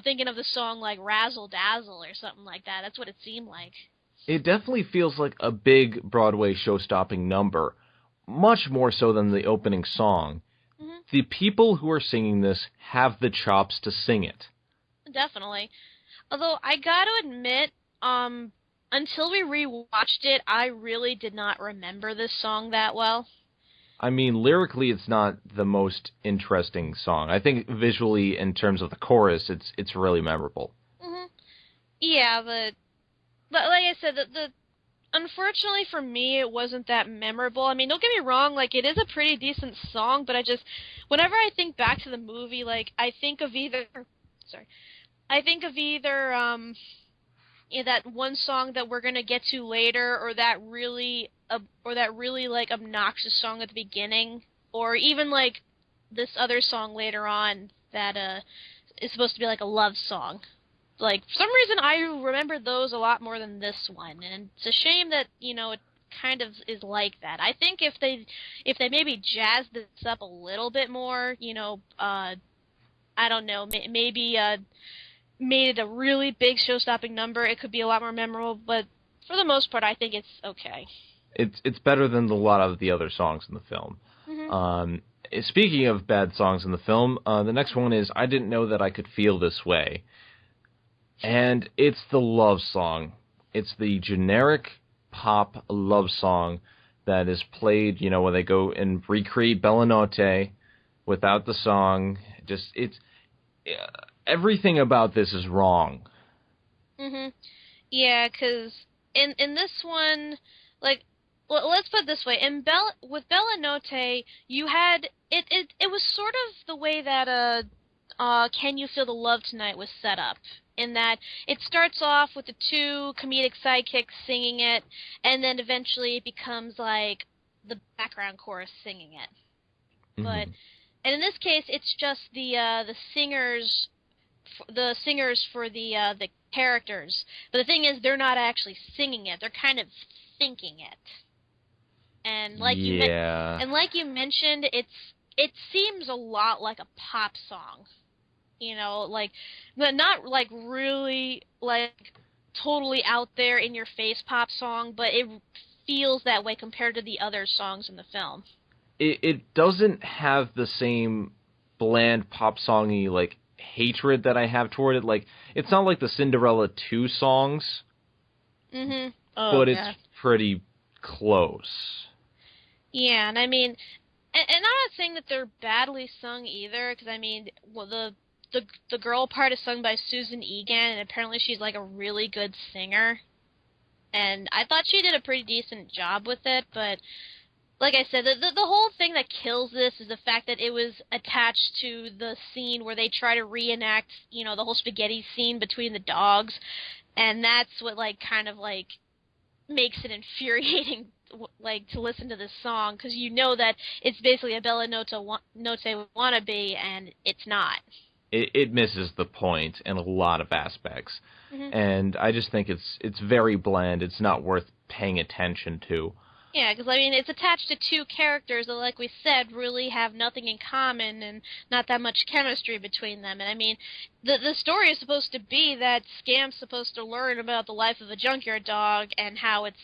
thinking of the song like Razzle Dazzle or something like that. That's what it seemed like. It definitely feels like a big Broadway show-stopping number, much more so than the opening song. Hmm. The people who are singing this have the chops to sing it. Definitely. Although I gotta admit, until we rewatched it, I really did not remember this song that well. I mean, lyrically, it's not the most interesting song. I think visually, in terms of the chorus, it's really memorable. Hmm. Yeah, but like I said, the unfortunately for me, it wasn't that memorable. I mean, don't get me wrong, like it is a pretty decent song, but whenever I think back to the movie, like I think of either that one song that we're gonna get to later, or that really like obnoxious song at the beginning, or even like this other song later on that is supposed to be like a love song. Like for some reason I remember those a lot more than this one, and it's a shame that it kind of is like that. I think if they maybe jazzed this up a little bit more, I don't know, maybe made it a really big show-stopping number, it could be a lot more memorable. But for the most part, I think it's okay. It's better than a lot of the other songs in the film. Hmm. Speaking of bad songs in the film, the next one is "I Didn't Know That I Could Feel This Way," and it's the love song. It's the generic pop love song that is played, when they go and recreate Bella Notte without the song. Everything about this is wrong. Hmm. Yeah, because in this one, like, well, let's put it this way: with Bella Notte, you had it was sort of the way that Can You Feel the Love Tonight was set up. In that it starts off with the two comedic sidekicks singing it, and then eventually it becomes like the background chorus singing it. But Hmm. and in this case, it's just the singers for the characters. But the thing is, they're not actually singing it; they're kind of thinking it. And Yeah. like you mentioned, it seems a lot like a pop song. Like, but not like really like totally out there in your face pop song, but it feels that way compared to the other songs in the film. It doesn't have the same bland pop songy like hatred that I have toward it. Like, it's not like the Cinderella 2 songs, Mhm. Oh but it's yeah. pretty close. Yeah, and I mean, and I'm not saying that they're badly sung either, because I mean, well, the girl part is sung by Susan Egan, and apparently she's like a really good singer. And I thought she did a pretty decent job with it, but like I said, the whole thing that kills this is the fact that it was attached to the scene where they try to reenact, the whole spaghetti scene between the dogs, and that's what like kind of like makes it infuriating, like to listen to this song, because you know that it's basically a Bella Notte wannabe, and it's not. It misses the point in a lot of aspects, Hmm. and I just think it's very bland. It's not worth paying attention to. Yeah, because I mean, it's attached to two characters that, like we said, really have nothing in common and not that much chemistry between them. And I mean, the story is supposed to be that Scamp's supposed to learn about the life of a junkyard dog and how it's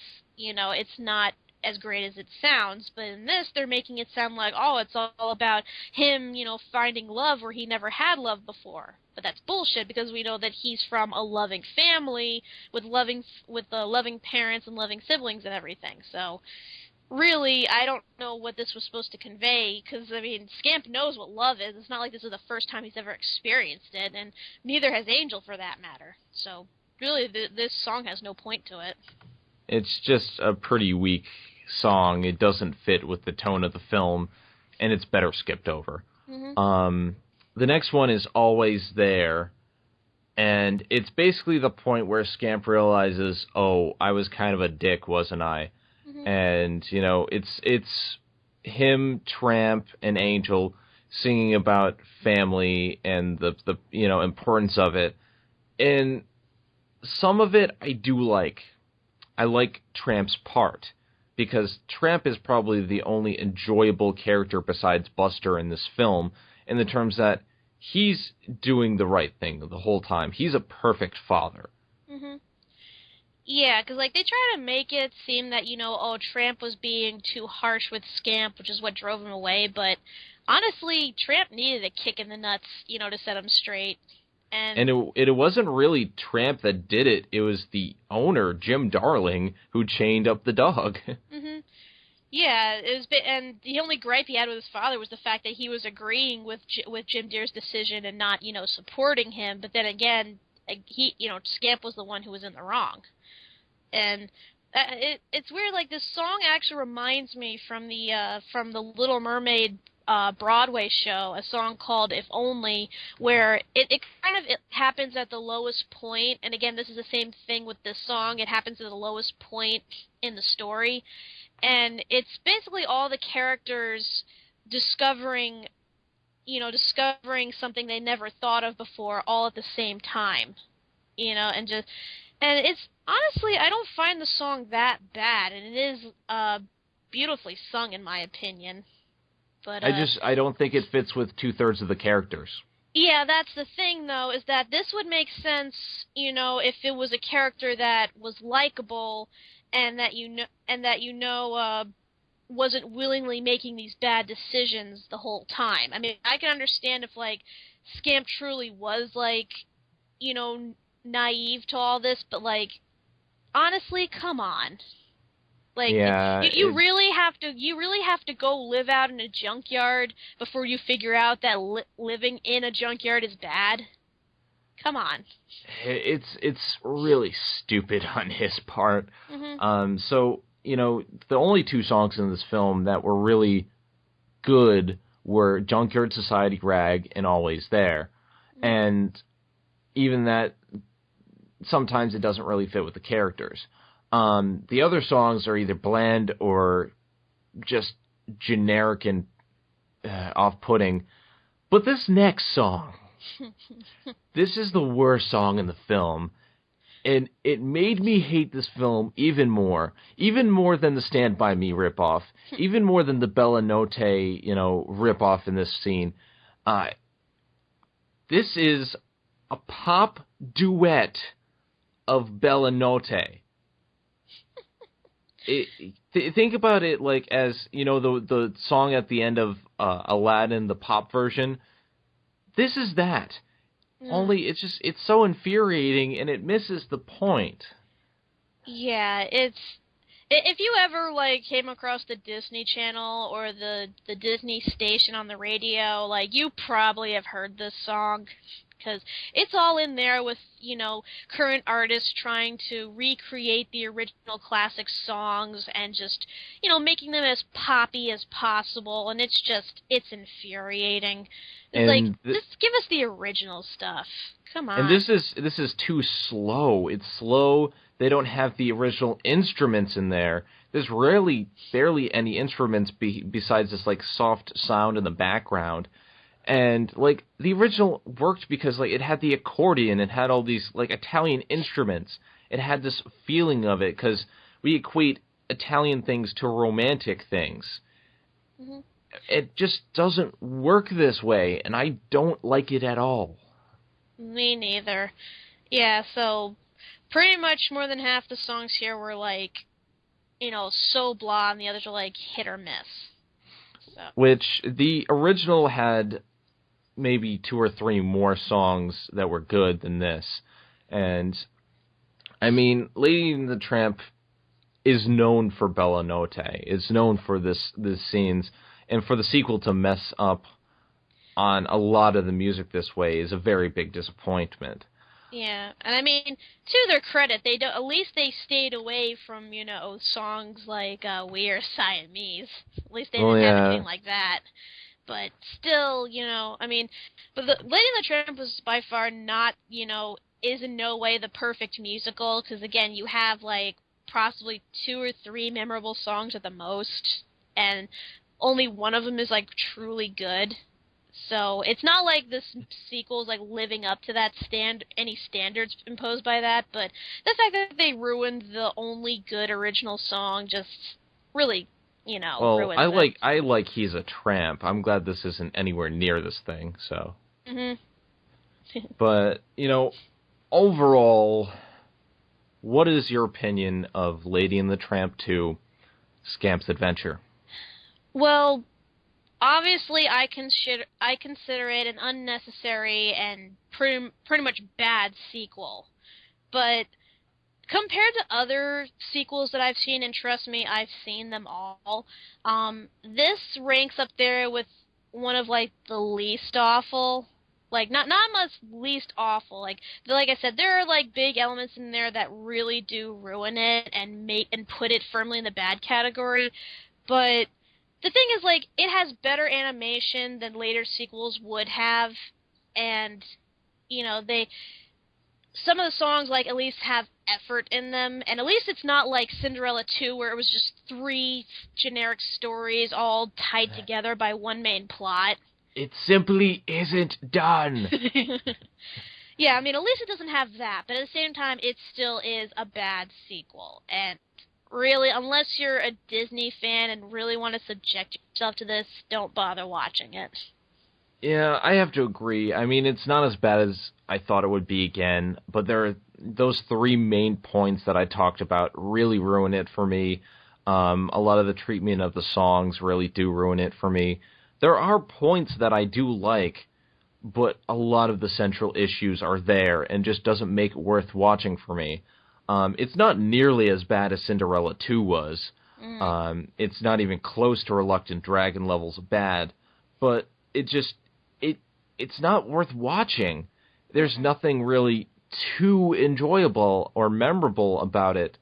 not as great as it sounds. But in this, they're making it sound like, oh, it's all about him, finding love where he never had love before. But that's bullshit, because we know that he's from a loving family with loving parents and loving siblings and everything. So really, I don't know what this was supposed to convey, because, I mean, Scamp knows what love is. It's not like this is the first time he's ever experienced it, and neither has Angel, for that matter. So really, this song has no point to it. It's just a pretty weak song. It doesn't fit with the tone of the film, and it's better skipped over. Hmm. The next one is Always There, and it's basically the point where Scamp realizes, oh, I was kind of a dick, wasn't I? Hmm. And, you know, it's him, Tramp, and Angel singing about family and the you know, importance of it. And some of it I do like. I like Tramp's part, because Tramp is probably the only enjoyable character besides Buster in this film, in the terms that he's doing the right thing the whole time. He's a perfect father. Hmm. Yeah, because, like, they try to make it seem that, oh, Tramp was being too harsh with Scamp, which is what drove him away, but honestly, Tramp needed a kick in the nuts, to set him straight. And it wasn't really Tramp that did it. It was the owner, Jim Darling, who chained up the dog. Hmm. Yeah, and the only gripe he had with his father was the fact that he was agreeing with Jim Deere's decision and not, supporting him. But then again, Scamp was the one who was in the wrong. And it's weird. Like, this song actually reminds me from the Little Mermaid Broadway show, a song called "If Only," where it happens at the lowest point. And again, this is the same thing with this song. It happens at the lowest point in the story. And it's basically all the characters discovering something they never thought of before, all at the same time, and it's honestly, I don't find the song that bad, and it is beautifully sung in my opinion. But I don't think it fits with 2/3 of the characters. Yeah, that's the thing, though, is that this would make sense, if it was a character that was likable and that wasn't willingly making these bad decisions the whole time. I mean, I can understand if, like, Scamp truly was, like, naive to all this, but, like, honestly, come on. Like, yeah, you really have to go live out in a junkyard before you figure out that living in a junkyard is bad. Come on. It's really stupid on his part. Mm-hmm. So, the only 2 songs in this film that were really good were Junkyard Society Rag and Always There. Mm-hmm. And even that, sometimes it doesn't really fit with the characters. The other songs are either bland or just generic and off-putting. But this next song, this is the worst song in the film, and it made me hate this film even more than the Stand By Me ripoff, even more than the Bella Notte, ripoff in this scene. This is a pop duet of Bella Notte. Think about it like as, the song at the end of Aladdin, the pop version. This is that. Only it's so infuriating and it misses the point. Yeah, if you ever, like, came across the Disney Channel or the Disney station on the radio, like, you probably have heard this song, because it's all in there with, current artists trying to recreate the original classic songs and just, making them as poppy as possible, and it's infuriating. It's like, just give us the original stuff. Come on. And this is too slow. It's slow. They don't have the original instruments in there. There's barely any instruments besides this, like, soft sound in the background. And, like, the original worked because, like, it had the accordion, it had all these, like, Italian instruments. It had this feeling of it, because we equate Italian things to romantic things. Mm-hmm. It just doesn't work this way, and I don't like it at all. Me neither. Yeah, so pretty much more than half the songs here were, like, so blah, and the others are, like, hit or miss. So. Which, the original had maybe 2 or 3 more songs that were good than this. And, I mean, Lady and the Tramp is known for Bella Notte. It's known for this scenes. And for the sequel to mess up on a lot of the music this way is a very big disappointment. Yeah, and I mean, to their credit, at least they stayed away from, songs like We Are Siamese. At least they didn't have anything like that. But still, I mean, but Lady and the Tramp was by far not, is in no way the perfect musical, because again, you have, like, possibly 2 or 3 memorable songs at the most, and only one of them is, like, truly good. So it's not like this sequel's, like, living up to that any standards imposed by that, but the fact that they ruined the only good original song just really, ruins it. I like He's a Tramp. I'm glad this isn't anywhere near this thing, so. But, overall, what is your opinion of Lady and the Tramp 2, Scamp's Adventure? Well, obviously I consider it an unnecessary and pretty much bad sequel. But compared to other sequels that I've seen, and trust me, I've seen them all, this ranks up there with one of, like, the least awful. Like, not much least awful. Like I said, there are, like, big elements in there that really do ruin it and put it firmly in the bad category. But the thing is, like, it has better animation than later sequels would have, and, some of the songs, like, at least have effort in them, and at least it's not like Cinderella 2, where it was just 3 generic stories all tied together by one main plot. It simply isn't done. Yeah, I mean, at least it doesn't have that, but at the same time, it still is a bad sequel, and really, unless you're a Disney fan and really want to subject yourself to this, don't bother watching it. Yeah, I have to agree. I mean, it's not as bad as I thought it would be again, but those 3 main points that I talked about really ruin it for me. A lot of the treatment of the songs really do ruin it for me. There are points that I do like, but a lot of the central issues are there and just doesn't make it worth watching for me. It's not nearly as bad as Cinderella 2 was. It's not even close to Reluctant Dragon levels of bad, but it's not worth watching. There's nothing really too enjoyable or memorable about it,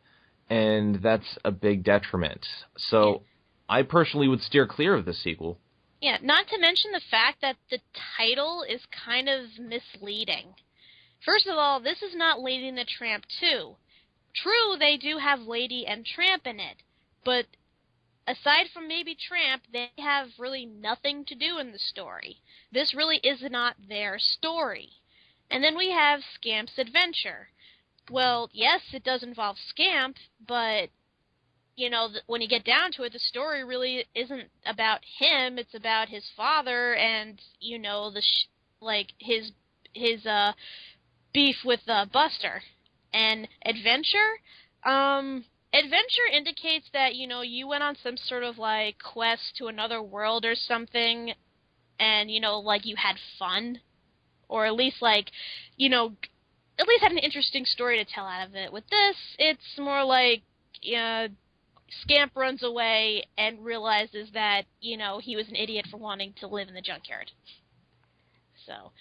and that's a big detriment. So I personally would steer clear of the sequel. Yeah, not to mention the fact that the title is kind of misleading. First of all, this is not Lady and the Tramp 2. True, they do have Lady and Tramp in it, but aside from maybe Tramp, they have really nothing to do in the story. This really is not their story. And then we have Scamp's Adventure. Well, yes, it does involve Scamp, but, when you get down to it, the story really isn't about him. It's about his father and, his beef with Buster. And Adventure? Adventure indicates that, you went on some sort of, like, quest to another world or something, and, you had fun. Or at least, like, at least had an interesting story to tell out of it. With this, it's more like, Scamp runs away and realizes that, he was an idiot for wanting to live in the junkyard. So,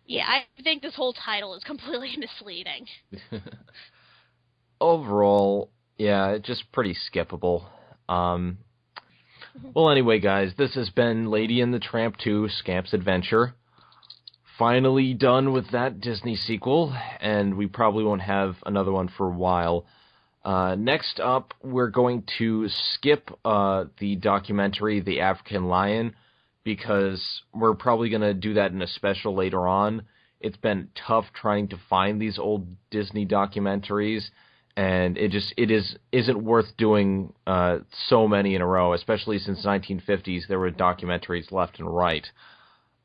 yeah, I think this whole title is completely misleading. Overall, yeah, it's just pretty skippable. Well, anyway, guys, this has been Lady and the Tramp 2, Scamp's Adventure. Finally done with that Disney sequel, and we probably won't have another one for a while. Next up, we're going to skip the documentary, The African Lion, because we're probably going to do that in a special later on. It's been tough trying to find these old Disney documentaries, and it isn't worth doing so many in a row, especially since the 1950s there were documentaries left and right.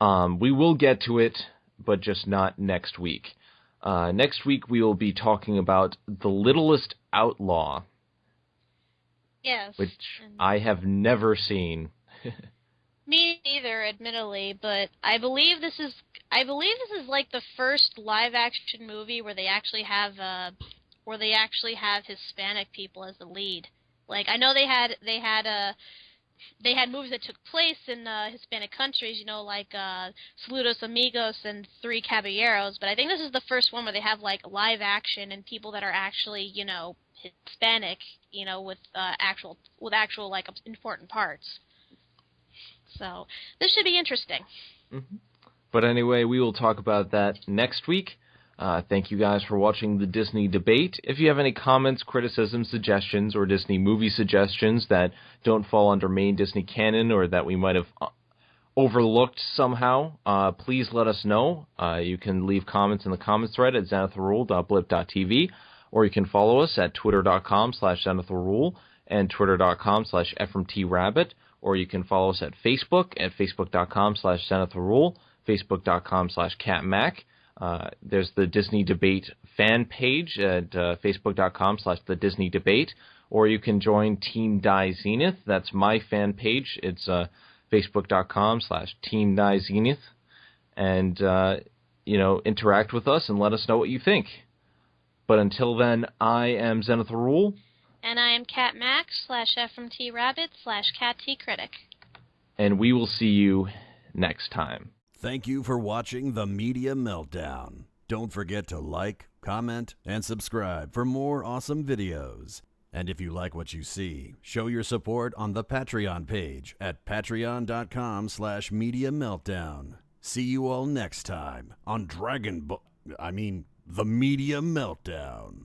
We will get to it, but just not next week. Next week we will be talking about The Littlest Outlaw. Yes. Which I have never seen. Me neither, admittedly, but I believe this is like the first live action movie where they actually have Hispanic people as the lead. Like, I know they had movies that took place in Hispanic countries, like Saludos Amigos and Three Caballeros, but I think this is the first one where they have, like, live action and people that are actually, Hispanic, with actual like important parts. So this should be interesting. Mm-hmm. But anyway, we will talk about that next week. Thank you guys for watching the Disney debate. If you have any comments, criticisms, suggestions, or Disney movie suggestions that don't fall under main Disney canon or that we might have overlooked somehow, please let us know. You can leave comments in the comments thread at zenithrule.blip.tv, or you can follow us at twitter.com/zenithrule and twitter.com/fmtrabbit, or you can follow us at facebook.com/zenithrule, facebook.com/catmac. There's the Disney Debate fan page at facebook.com/the Disney Debate, or you can join Team Die Zenith. That's my fan page. It's facebook.com/Team Die Zenith, and interact with us and let us know what you think. But until then, I am Zenith Rule. And I am Kat Mac/FMTRabbit/CatTCritic. And we will see you next time. Thank you for watching the Media Meltdown. Don't forget to like, comment, and subscribe for more awesome videos. And if you like what you see, show your support on the Patreon page at patreon.com/Media Meltdown. See you all next time on the Media Meltdown.